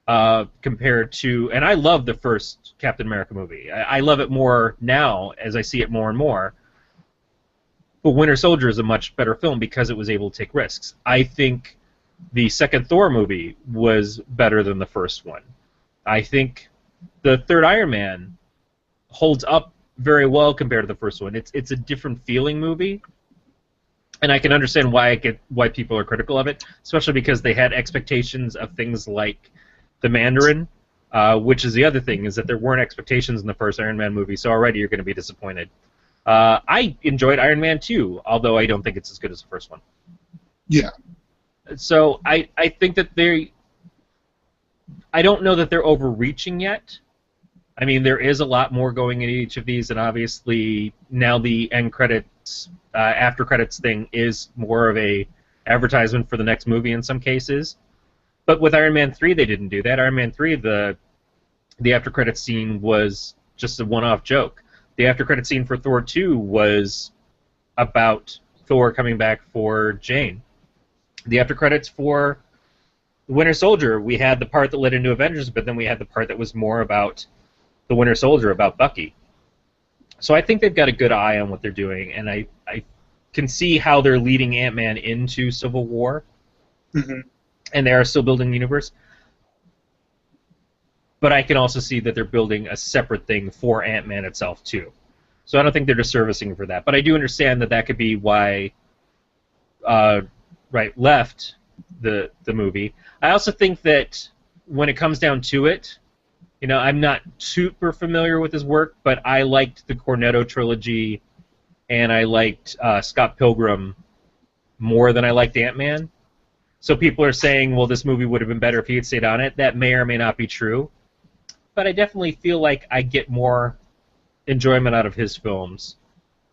compared to... And I love the first Captain America movie. I love it more now as I see it more and more. But Winter Soldier is a much better film because it was able to take risks. I think the second Thor movie was better than the first one. I think the third Iron Man holds up very well compared to the first one. It's a different feeling movie, and I can understand why people are critical of it, especially because they had expectations of things like the Mandarin, which is the other thing, is that there weren't expectations in the first Iron Man movie, so already you're going to be disappointed. I enjoyed Iron Man 2, although I don't think it's as good as the first one. Yeah. So I think that I don't know that they're overreaching yet. I mean, there is a lot more going in each of these, and obviously now the end credits, after credits thing is more of a advertisement for the next movie in some cases. But with Iron Man 3, they didn't do that. Iron Man 3, the after credits scene was just a one-off joke. The after credit scene for Thor 2 was about Thor coming back for Jane. The after credits for the Winter Soldier, we had the part that led into Avengers, but then we had the part that was more about the Winter Soldier, about Bucky. So I think they've got a good eye on what they're doing, and I can see how they're leading Ant-Man into Civil War, and they are still building the universe. But I can also see that they're building a separate thing for Ant-Man itself, too. So I don't think they're just servicing for that. But I do understand that could be why Wright left the movie. I also think that when it comes down to it, I'm not super familiar with his work, but I liked the Cornetto trilogy, and I liked Scott Pilgrim more than I liked Ant-Man. So people are saying, well, this movie would have been better if he had stayed on it. That may or may not be true. But I definitely feel like I get more enjoyment out of his films,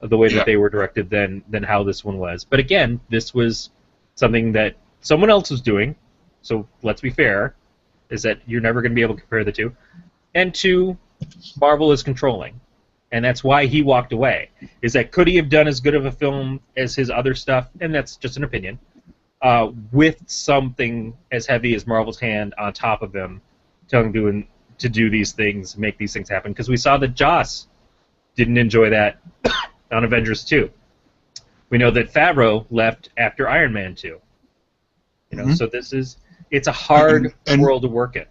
the way that they were directed, than how this one was. But again, this was something that someone else was doing, so let's be fair, is that you're never going to be able to compare the two. And two, Marvel is controlling. And that's why he walked away. Is that could he have done as good of a film as his other stuff? And that's just an opinion. With something as heavy as Marvel's hand on top of him, telling him to do these things, make these things happen. Because we saw that Joss didn't enjoy that on Avengers 2. We know that Favreau left after Iron Man 2. So it's a hard world to work in.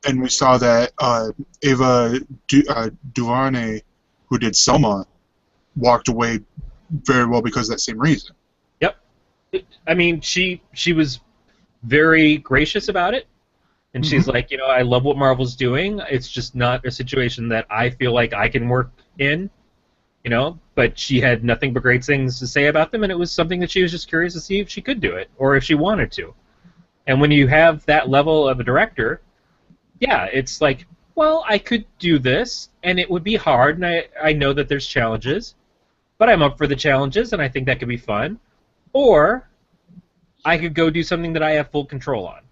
And we saw that Ava DuVernay, who did Selma, walked away very well because of that same reason. Yep. I mean, she was very gracious about it, and she's like, I love what Marvel's doing. It's just not a situation that I feel like I can work in, But she had nothing but great things to say about them, and it was something that she was just curious to see if she could do it or if she wanted to. And when you have that level of a director, yeah, it's like, well, I could do this, and it would be hard, and I know that there's challenges, but I'm up for the challenges, and I think that could be fun. Or I could go do something that I have full control on,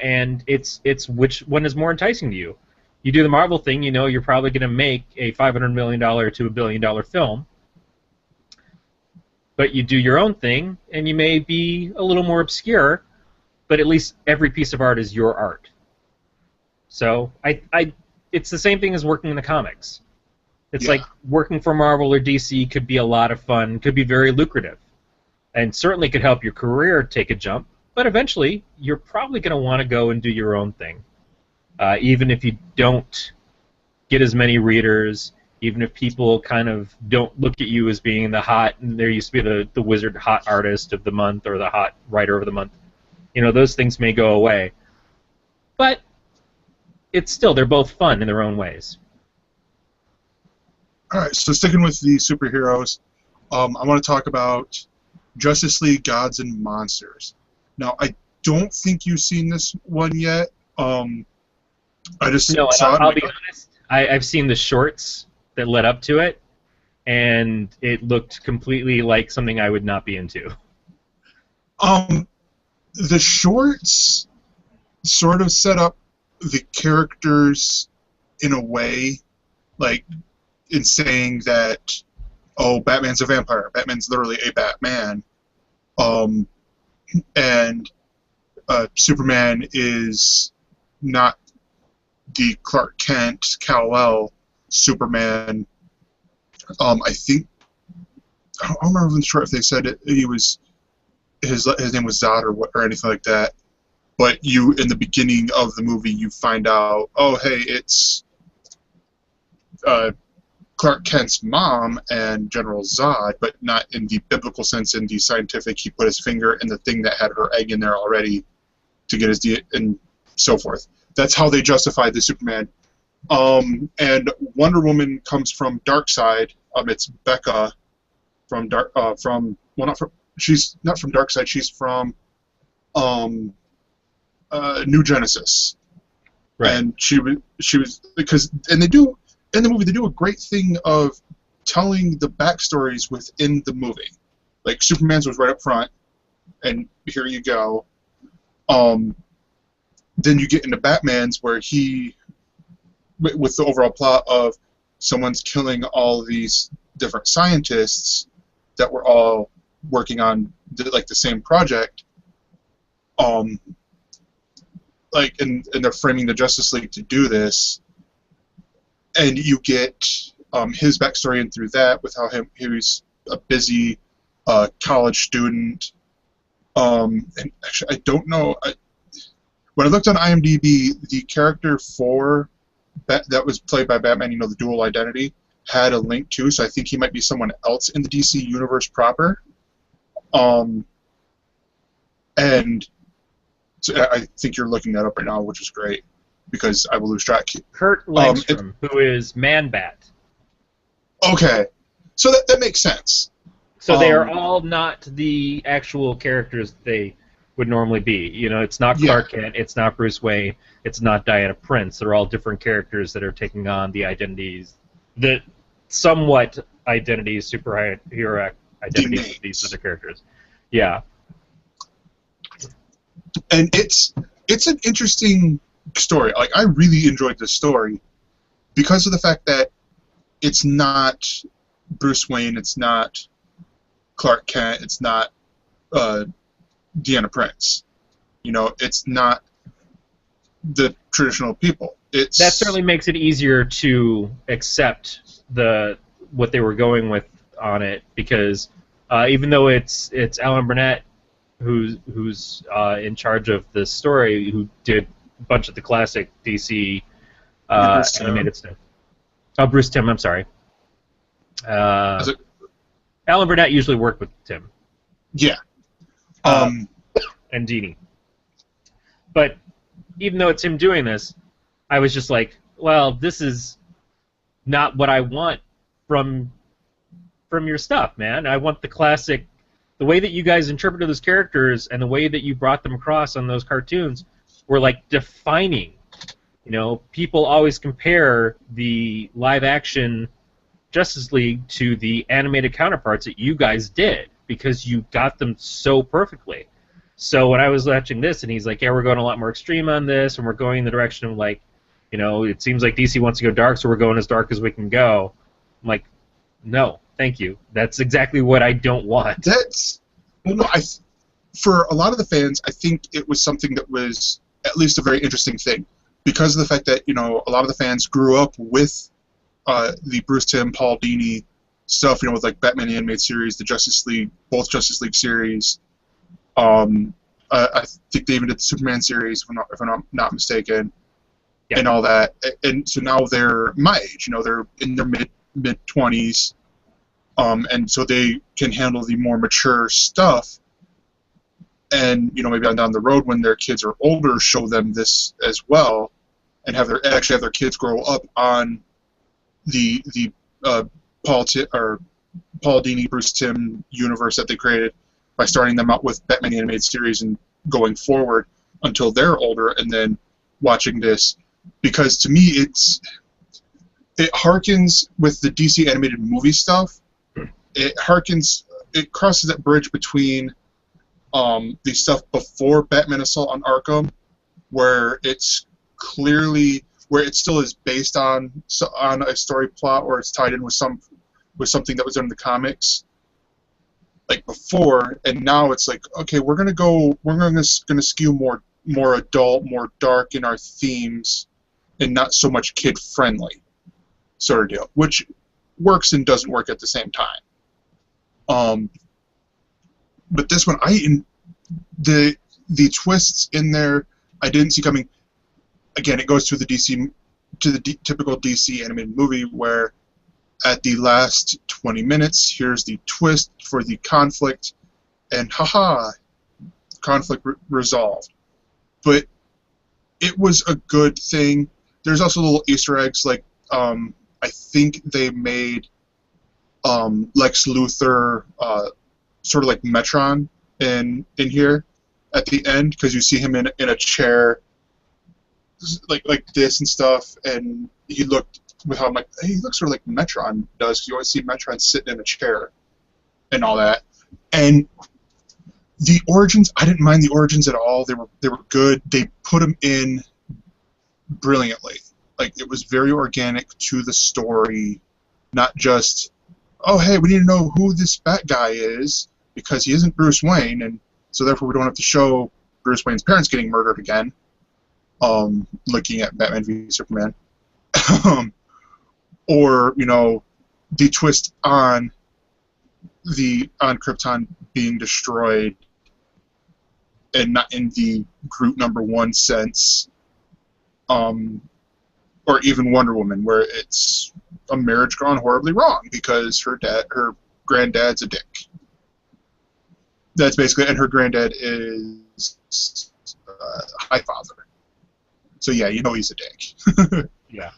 and it's which one is more enticing to you. You do the Marvel thing, you're probably going to make a $500 million to $1 billion film, but you do your own thing, and you may be a little more obscure, but at least every piece of art is your art. So it's the same thing as working in the comics. It's like working for Marvel or DC could be a lot of fun, could be very lucrative, and certainly could help your career take a jump, but eventually you're probably going to want to go and do your own thing. Even if you don't get as many readers, even if people kind of don't look at you as being the hot, and there used to be the wizard hot artist of the month or the hot writer of the month, those things may go away. But they're both fun in their own ways. All right, so sticking with the superheroes, I want to talk about Justice League Gods and Monsters. Now, I don't think you've seen this one yet. I just no, saw I'll be honest. I've seen the shorts that led up to it, and it looked completely like something I would not be into. The shorts sort of set up the characters in a way, like in saying that, oh, Batman's a vampire. Batman's literally a Batman. And Superman is not the Clark Kent, Kal-El Superman. I think, I don't remember in short if they said it, he was, his name was Zod or anything like that. But you, in the beginning of the movie, you find out, oh, hey, it's Clark Kent's mom and General Zod, but not in the biblical sense. In the scientific, he put his finger in the thing that had her egg in there already to get his and so forth. That's how they justify the Superman. And Wonder Woman comes from Darkseid. It's Becca from she's not from Darkseid. She's from New Genesis. Right. And she was because they do in the movie they do a great thing of telling the backstories within the movie. Like Superman's was right up front, and here you go. Then you get into Batman's where he, with the overall plot of someone's killing all these different scientists that were all working on the same project. Like and they're framing the Justice League to do this, and you get his backstory in through that with how he was a busy college student. And actually, I don't know. When I looked on IMDb, the character that was played by Batman, the dual identity, had a link too. So I think he might be someone else in the DC universe proper. And so I think you're looking that up right now, which is great because I will lose track. Kurt Langstrom, who is Man-Bat. Okay, so that makes sense. So they are all not the actual characters they would normally be. It's not Clark Kent, it's not Bruce Wayne, it's not Diana Prince. They're all different characters that are taking on the identities, the somewhat identities, superhero identities of these other characters. Yeah. And it's an interesting story. Like I really enjoyed this story because of the fact that it's not Bruce Wayne, it's not Clark Kent, it's not Deanna Prince. It's not the traditional people. That certainly makes it easier to accept what they were going with on it because even though it's Alan Burnett who's in charge of the story, who did a bunch of the classic DC animated stuff. Oh, Bruce Timm, I'm sorry. Alan Burnett usually worked with Tim. Yeah. And Dini. But even though it's him doing this, I was just like, well, this is not what I want from your stuff, man. I want the classic. The way that you guys interpreted those characters and the way that you brought them across on those cartoons were like defining. People always compare the live-action Justice League to the animated counterparts that you guys did because you got them so perfectly. So when I was watching this and he's like, yeah, we're going a lot more extreme on this and we're going in the direction of it seems like DC wants to go dark, so we're going as dark as we can go. I'm like, no, thank you. That's exactly what I don't want. For a lot of the fans, I think it was something that was at least a very interesting thing because of the fact that, a lot of the fans grew up with the Bruce Timm, Paul Dini stuff, with like Batman the Animated Series, the Justice League, both Justice League series. I think they even did the Superman series, if I'm not mistaken, and all that. And so now they're my age, they're in their mid-20s, and so they can handle the more mature stuff. And maybe down the road when their kids are older, show them this as well, and have their kids grow up on the Paul Dini, Bruce Timm universe that they created by starting them out with Batman the Animated Series and going forward until they're older, and then watching this. Because to me, it harkens with the DC animated movie stuff. It crosses that bridge between the stuff before Batman Assault on Arkham, where it still is based on a story plot, or it's tied in with something that was in the comics, like before, and now it's like, okay, we're gonna skew more adult, more dark in our themes, and not so much kid friendly, sort of deal, which works and doesn't work at the same time. But this one, the twists in there I didn't see coming. Again, it goes to the typical DC animated movie where at the last 20 minutes, here's the twist for the conflict, and haha, conflict resolved. But it was a good thing. There's also little Easter eggs, like I think they made Lex Luthor sort of like Metron in here at the end, because you see him in a chair like this and stuff, and he looked with how he looks sort of like Metron does, because you always see Metron sitting in a chair and all that. And the origins, I didn't mind the origins at all. They were good. They put them in brilliantly. Like, it was very organic to the story, not just, oh hey, we need to know who this Bat guy is because he isn't Bruce Wayne, and so therefore we don't have to show Bruce Wayne's parents getting murdered again. Looking at Batman v Superman, or the twist on Krypton being destroyed, and not in the Groot #1 sense, or even Wonder Woman, where it's a marriage gone horribly wrong because her granddad's a dick. That's basically, and her granddad is Highfather. So yeah, he's a dick. Yeah.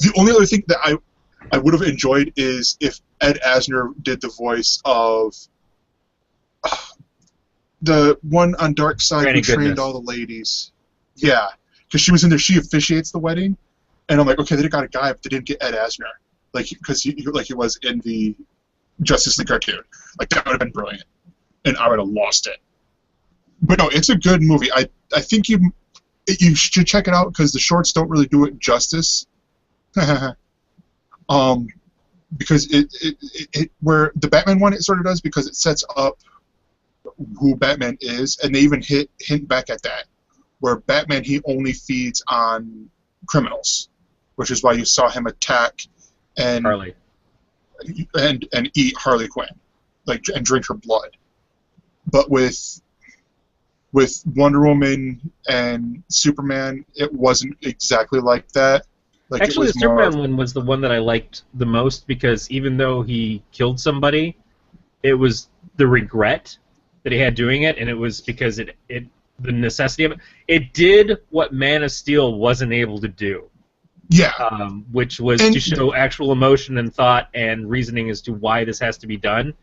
The only other thing that I would have enjoyed is if Ed Asner did the voice of the one on Darkseid who trained all the ladies. Yeah, because she was in there. She officiates the wedding, and I'm like, okay, they got a guy, but they didn't get Ed Asner, because he was in the Justice League cartoon. Like, that would have been brilliant, and I would have lost it. But no, it's a good movie. I think you should check it out because the shorts don't really do it justice. Because it where the Batman one, it sort of does, because it sets up who Batman is, and they even hint back at that, where Batman, he only feeds on criminals, which is why you saw him attack and Harley and eat Harley Quinn, and drink her blood. But with Wonder Woman and Superman, it wasn't exactly like that. Actually, the Superman one was the one that I liked the most, because even though he killed somebody, it was the regret that he had doing it, and it was because the necessity of it. It did what Man of Steel wasn't able to do. Yeah. Which was to show actual emotion and thought and reasoning as to why this has to be done.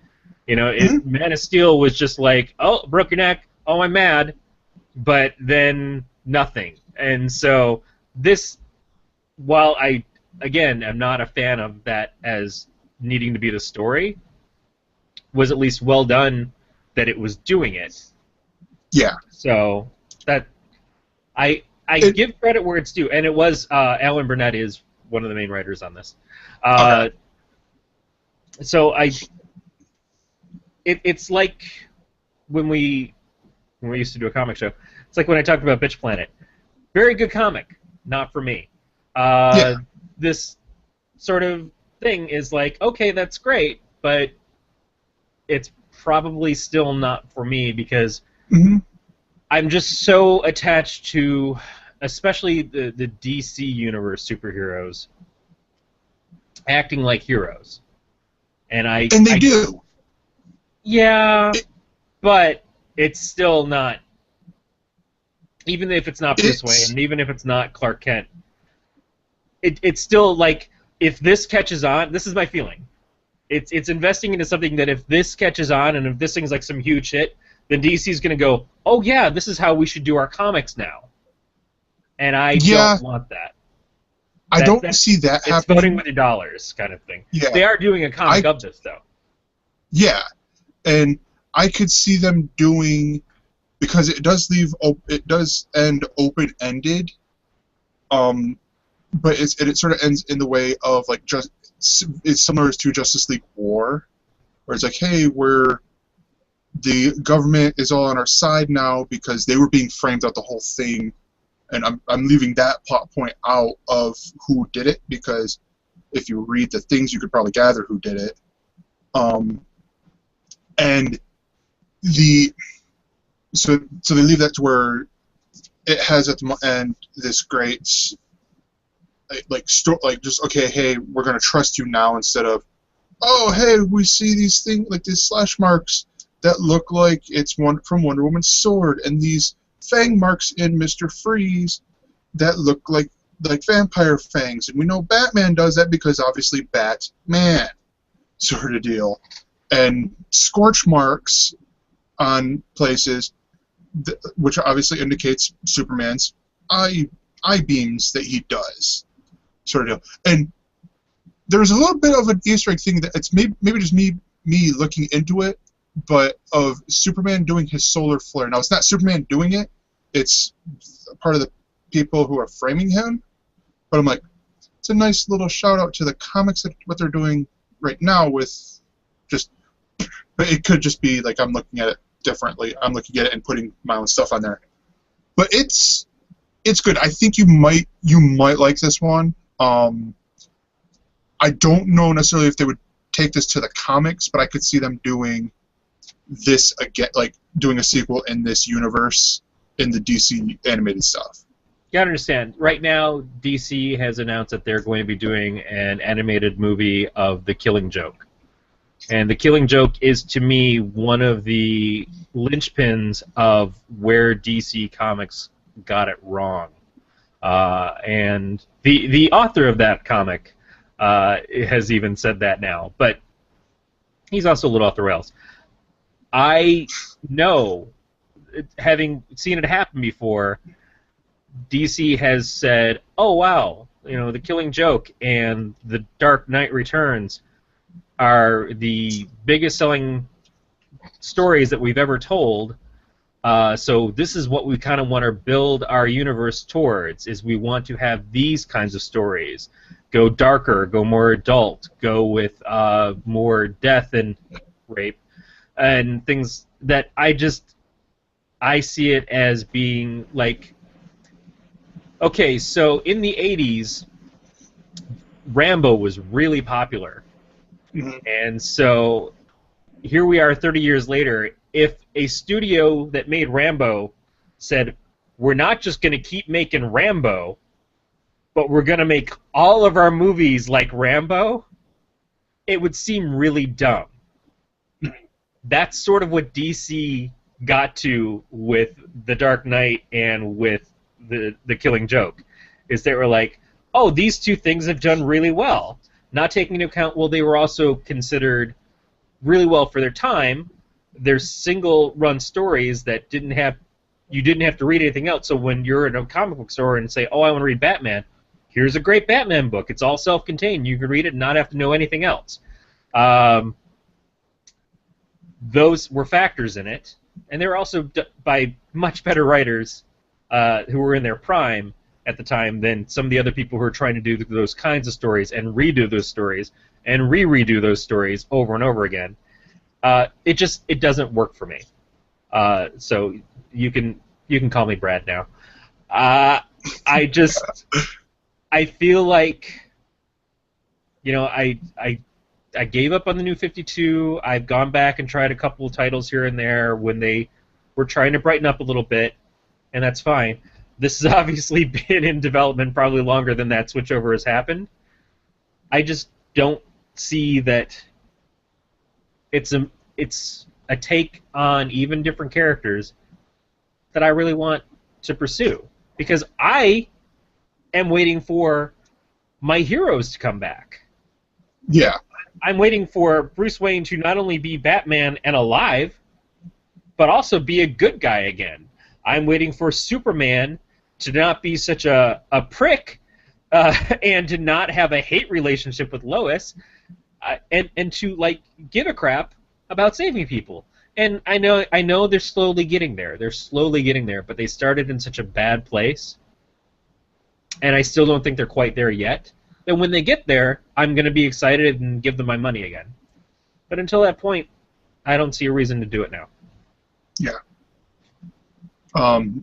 Man of Steel was just like, oh, broke your neck, oh, I'm mad, but then nothing. And so this, while I, again, am not a fan of that as needing to be the story, was at least well done that it was doing it. Yeah. So that I give credit where it's due, and it was Alan Burnett is one of the main writers on this. Okay. So it's like when we used to do a comic show. It's like when I talked about Bitch Planet. Very good comic, not for me. Yeah. This sort of thing is like, okay, that's great, but it's probably still not for me because I'm just so attached to, especially the DC Universe superheroes, acting like heroes. And they do. Yeah, but it's still not. Even if it's not Bruce Wayne, and even if it's not Clark Kent, it's still like, if this catches on, this is my feeling. It's investing into something that if this catches on, and if this thing's like some huge hit, then DC's going to go, oh yeah, this is how we should do our comics now. And I don't want that. I don't see that happening. It's voting with your dollars kind of thing. Yeah. They are doing a comic of this, though. Yeah, and I could see them doing, because it does end open-ended, but it sort of ends in the way of like it's similar to Justice League War, where it's like, hey, the government is all on our side now because they were being framed out the whole thing, and I'm leaving that plot point out of who did it, because if you read the things, you could probably gather who did it. And so they leave that to where it has at the end this great just, okay, hey, we're gonna trust you now, instead of, oh, hey, we see these things like these slash marks that look like it's from Wonder Woman's sword, and these fang marks in Mr. Freeze that look like vampire fangs, and we know Batman does that because obviously Batman, sort of deal, and scorch marks on places, which obviously indicates Superman's eye beams that he does, sort of deal. And there's a little bit of an Easter egg thing that it's maybe just me looking into it, but of Superman doing his solar flare. Now, it's not Superman doing it, it's part of the people who are framing him, but I'm like, it's a nice little shout out to the comics, that what they're doing right now with just, but it could just be like I'm looking at it differently. I'm looking at it and putting my own stuff on there. But it's good. I think you might like this one. I don't know necessarily if they would take this to the comics, but I could see them doing this again, like doing a sequel in this universe in the DC animated stuff. You gotta understand, right now DC has announced that they're going to be doing an animated movie of The Killing Joke. And The Killing Joke is, to me, one of the linchpins of where DC Comics got it wrong. And the author of that comic has even said that now, but he's also a little off the rails. I know, having seen it happen before, DC has said, oh wow, The Killing Joke and The Dark Knight Returns are the biggest selling stories that we've ever told, so this is what we kind of want to build our universe towards, is we want to have these kinds of stories. Go darker, go more adult, go with more death and rape, and things that I see it as being like, okay, so in the 80s, Rambo was really popular. Mm-hmm. And so here we are 30 years later. If a studio that made Rambo said, we're not just going to keep making Rambo, but we're going to make all of our movies like Rambo, it would seem really dumb. That's sort of what DC got to with The Dark Knight and with the Killing Joke, is they were like, oh, these two things have done really well. Not taking into account, well, they were also considered really well for their time. They're single-run stories that you didn't have to read anything else. So when you're in a comic book store and say, oh, I want to read Batman, here's a great Batman book. It's all self-contained. You can read it and not have to know anything else. Those were factors in it, and they were also by much better writers who were in their prime at the time than some of the other people who are trying to do those kinds of stories and redo those stories and redo those stories over and over again. It doesn't work for me. So you can call me Brad now. I feel like, I gave up on the New 52. I've gone back and tried a couple of titles here and there when they were trying to brighten up a little bit, and that's fine. This has obviously been in development probably longer than that switchover has happened. I just don't see that it's a take on even different characters that I really want to pursue, because I am waiting for my heroes to come back. Yeah. I'm waiting for Bruce Wayne to not only be Batman and alive, but also be a good guy again. I'm waiting for Superman to not be such a prick and to not have a hate relationship with Lois, and to like give a crap about saving people. And I know they're slowly getting there. They're slowly getting there, but they started in such a bad place, and I still don't think they're quite there yet. And when they get there, I'm going to be excited and give them my money again. But until that point, I don't see a reason to do it now. Yeah.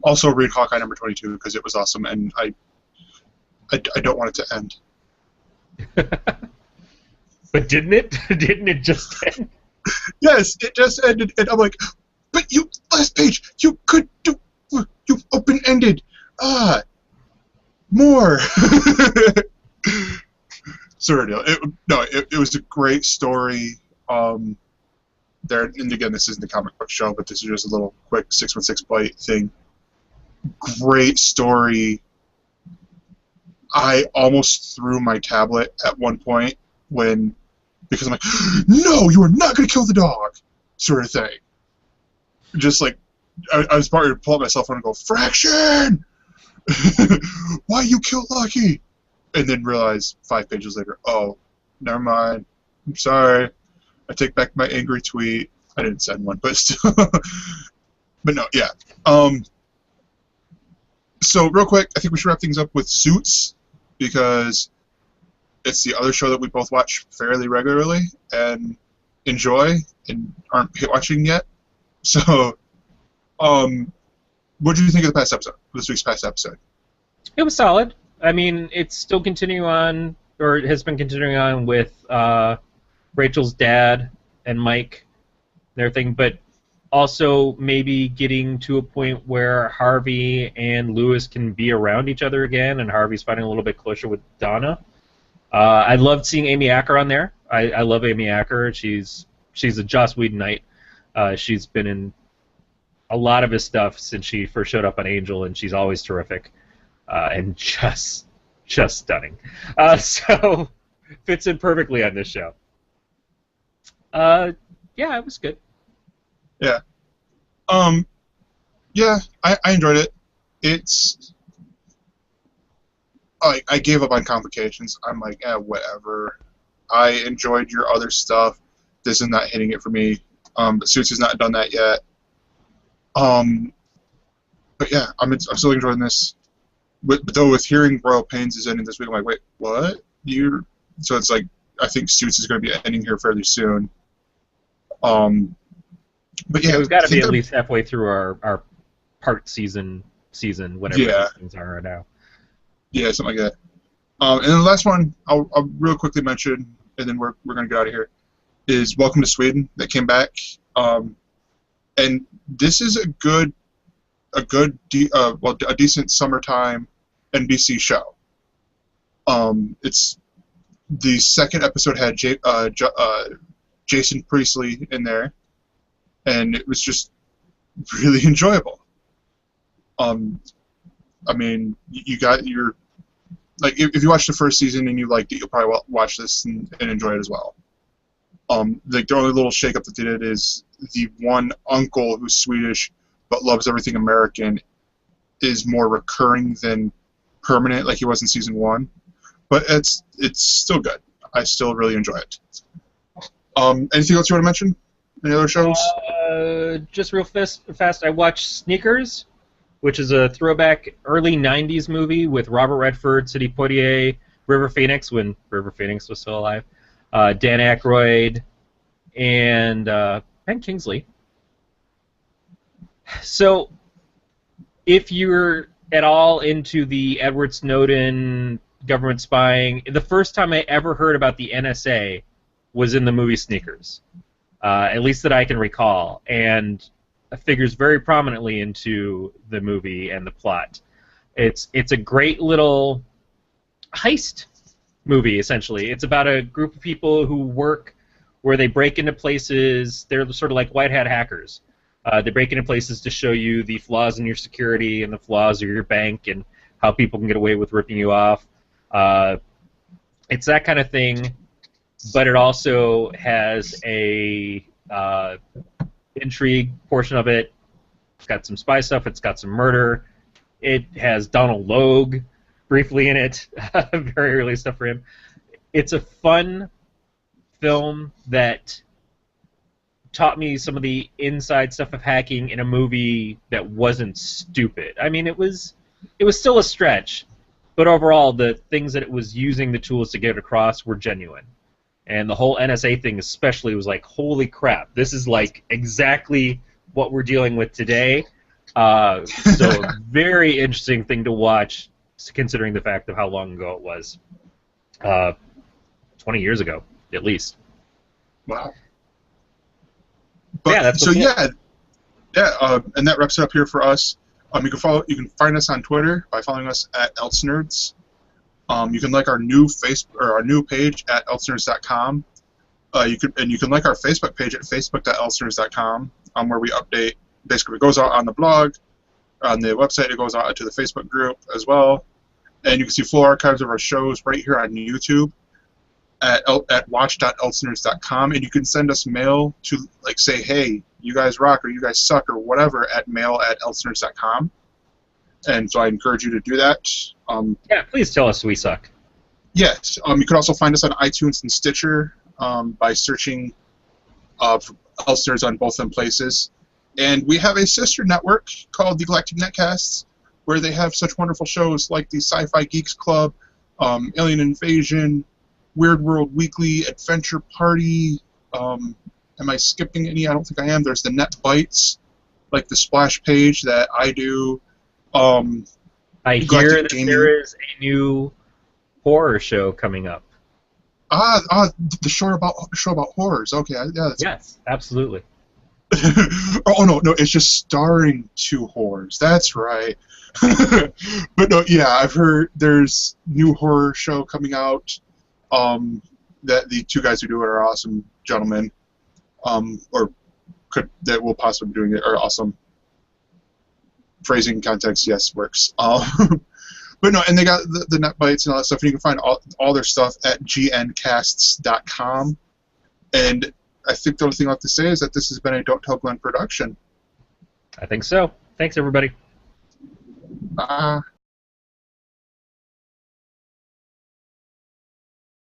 Also read Hawkeye number 22 because it was awesome, and I don't want it to end. But didn't it? Didn't it just end? Yes, it just ended, and I'm like, but you, last page, you could do, you open-ended, more. Sort of deal. It was a great story. There, and again, this isn't the comic book show, but this is just a little quick 616 bite thing. Great story. I almost threw my tablet at one point because I'm like, no, you are not going to kill the dog, sort of thing. Just like, I was about to pull up my cell phone and go, Fraction! Why you kill Lucky? And then realize 5 pages later, oh, never mind. I'm sorry. I take back my angry tweet. I didn't send one, but still. But no, yeah. So real quick, I think we should wrap things up with Suits, because it's the other show that we both watch fairly regularly and enjoy and aren't watching yet. So, what did you think of the past episode? This week's past episode? It was solid. I mean, it's still continuing on, or it has been continuing on with Rachel's dad and Mike, their thing, but also maybe getting to a point where Harvey and Lewis can be around each other again, and Harvey's finding a little bit closer with Donna. I loved seeing Amy Acker on there. I love Amy Acker. She's a Joss Whedonite. She's been in a lot of his stuff since she first showed up on Angel, and she's always terrific and just stunning. So fits in perfectly on this show. Yeah, it was good. Yeah. Yeah, I enjoyed it. It's I gave up on complications. I'm like, whatever. I enjoyed your other stuff. This is not hitting it for me. But Suits has not done that yet. But yeah, I'm still enjoying this. But though with hearing Royal Pains is ending this week, I'm like, wait, what? So it's like, I think Suits is going to be ending here fairly soon. But yeah, we've got to be at least halfway through our part season, whatever these things are right now. Yeah, something like that. And then the last one I'll real quickly mention, and then we're going to get out of here, is Welcome to Sweden that came back. And this is a decent summertime NBC show. It's the second episode had Jason Priestley in there, and it was just really enjoyable. I mean, you got your, like, if you watch the first season and you liked it, you'll probably watch this and enjoy it as well. Like, the only little shake-up that they did is the one uncle who's Swedish but loves everything American is more recurring than permanent, like he was in season 1. But it's still good. I still really enjoy it. Anything else you want to mention? Any other shows? Just real fast, I watched Sneakers, which is a throwback early 90s movie with Robert Redford, Sidney Poitier, River Phoenix, when River Phoenix was still alive, Dan Aykroyd, and Ben Kingsley. So, if you're at all into the Edward Snowden government spying, the first time I ever heard about the NSA was in the movie Sneakers, at least that I can recall, and figures very prominently into the movie and the plot. It's a great little heist movie, essentially. It's about a group of people who work where they break into places. They're sort of like white hat hackers. They break into places to show you the flaws in your security and the flaws of your bank and how people can get away with ripping you off. It's that kind of thing, but it also has a intrigue portion of it. It's got some spy stuff. It's got some murder. It has Donald Logue, briefly in it, very early stuff for him. It's a fun film that taught me some of the inside stuff of hacking in a movie that wasn't stupid. I mean, it was still a stretch, but overall, the things that it was using the tools to get across were genuine. And the whole NSA thing especially was like, holy crap, this is like exactly what we're dealing with today. So very interesting thing to watch, considering the fact of how long ago it was. 20 years ago, at least. Wow. But, yeah, that's and that wraps it up here for us. You can find us on Twitter by following us at EltsNerds. You can like our new page at eltsnerds.com. You can like our Facebook page at facebook.eltsnerds.com, where we update. Basically, it goes out on the blog, on the website. It goes out to the Facebook group as well, and you can see full archives of our shows right here on YouTube at watch.eltsnerds.com, and you can send us mail to like say, hey, you guys rock or you guys suck or whatever at mail@eltsnerds.com. And so I encourage you to do that. Yeah, please tell us we suck. Yes. You can also find us on iTunes and Stitcher by searching for Eltsnerds on both them places. And we have a sister network called the Galactic Netcasts, where they have such wonderful shows like the Sci-Fi Geeks Club, Alien Invasion, Weird World Weekly, Adventure Party. Am I skipping any? I don't think I am. There's the Net Bites, like the Splash page that I do. I hear that there is a new horror show coming up. The show about horrors. Okay, yeah. Yes, absolutely. Oh no, it's just starring two horrors. That's right. But no, yeah, I've heard there's new horror show coming out. That the two guys who do it are awesome gentlemen. That will possibly be doing it are awesome. Phrasing context, yes, works. But no, and they got the net bites and all that stuff, and you can find all their stuff at gncasts.com. And I think the only thing I have to say is that this has been a Don't Tell Glenn production. I think so. Thanks, everybody. Bye.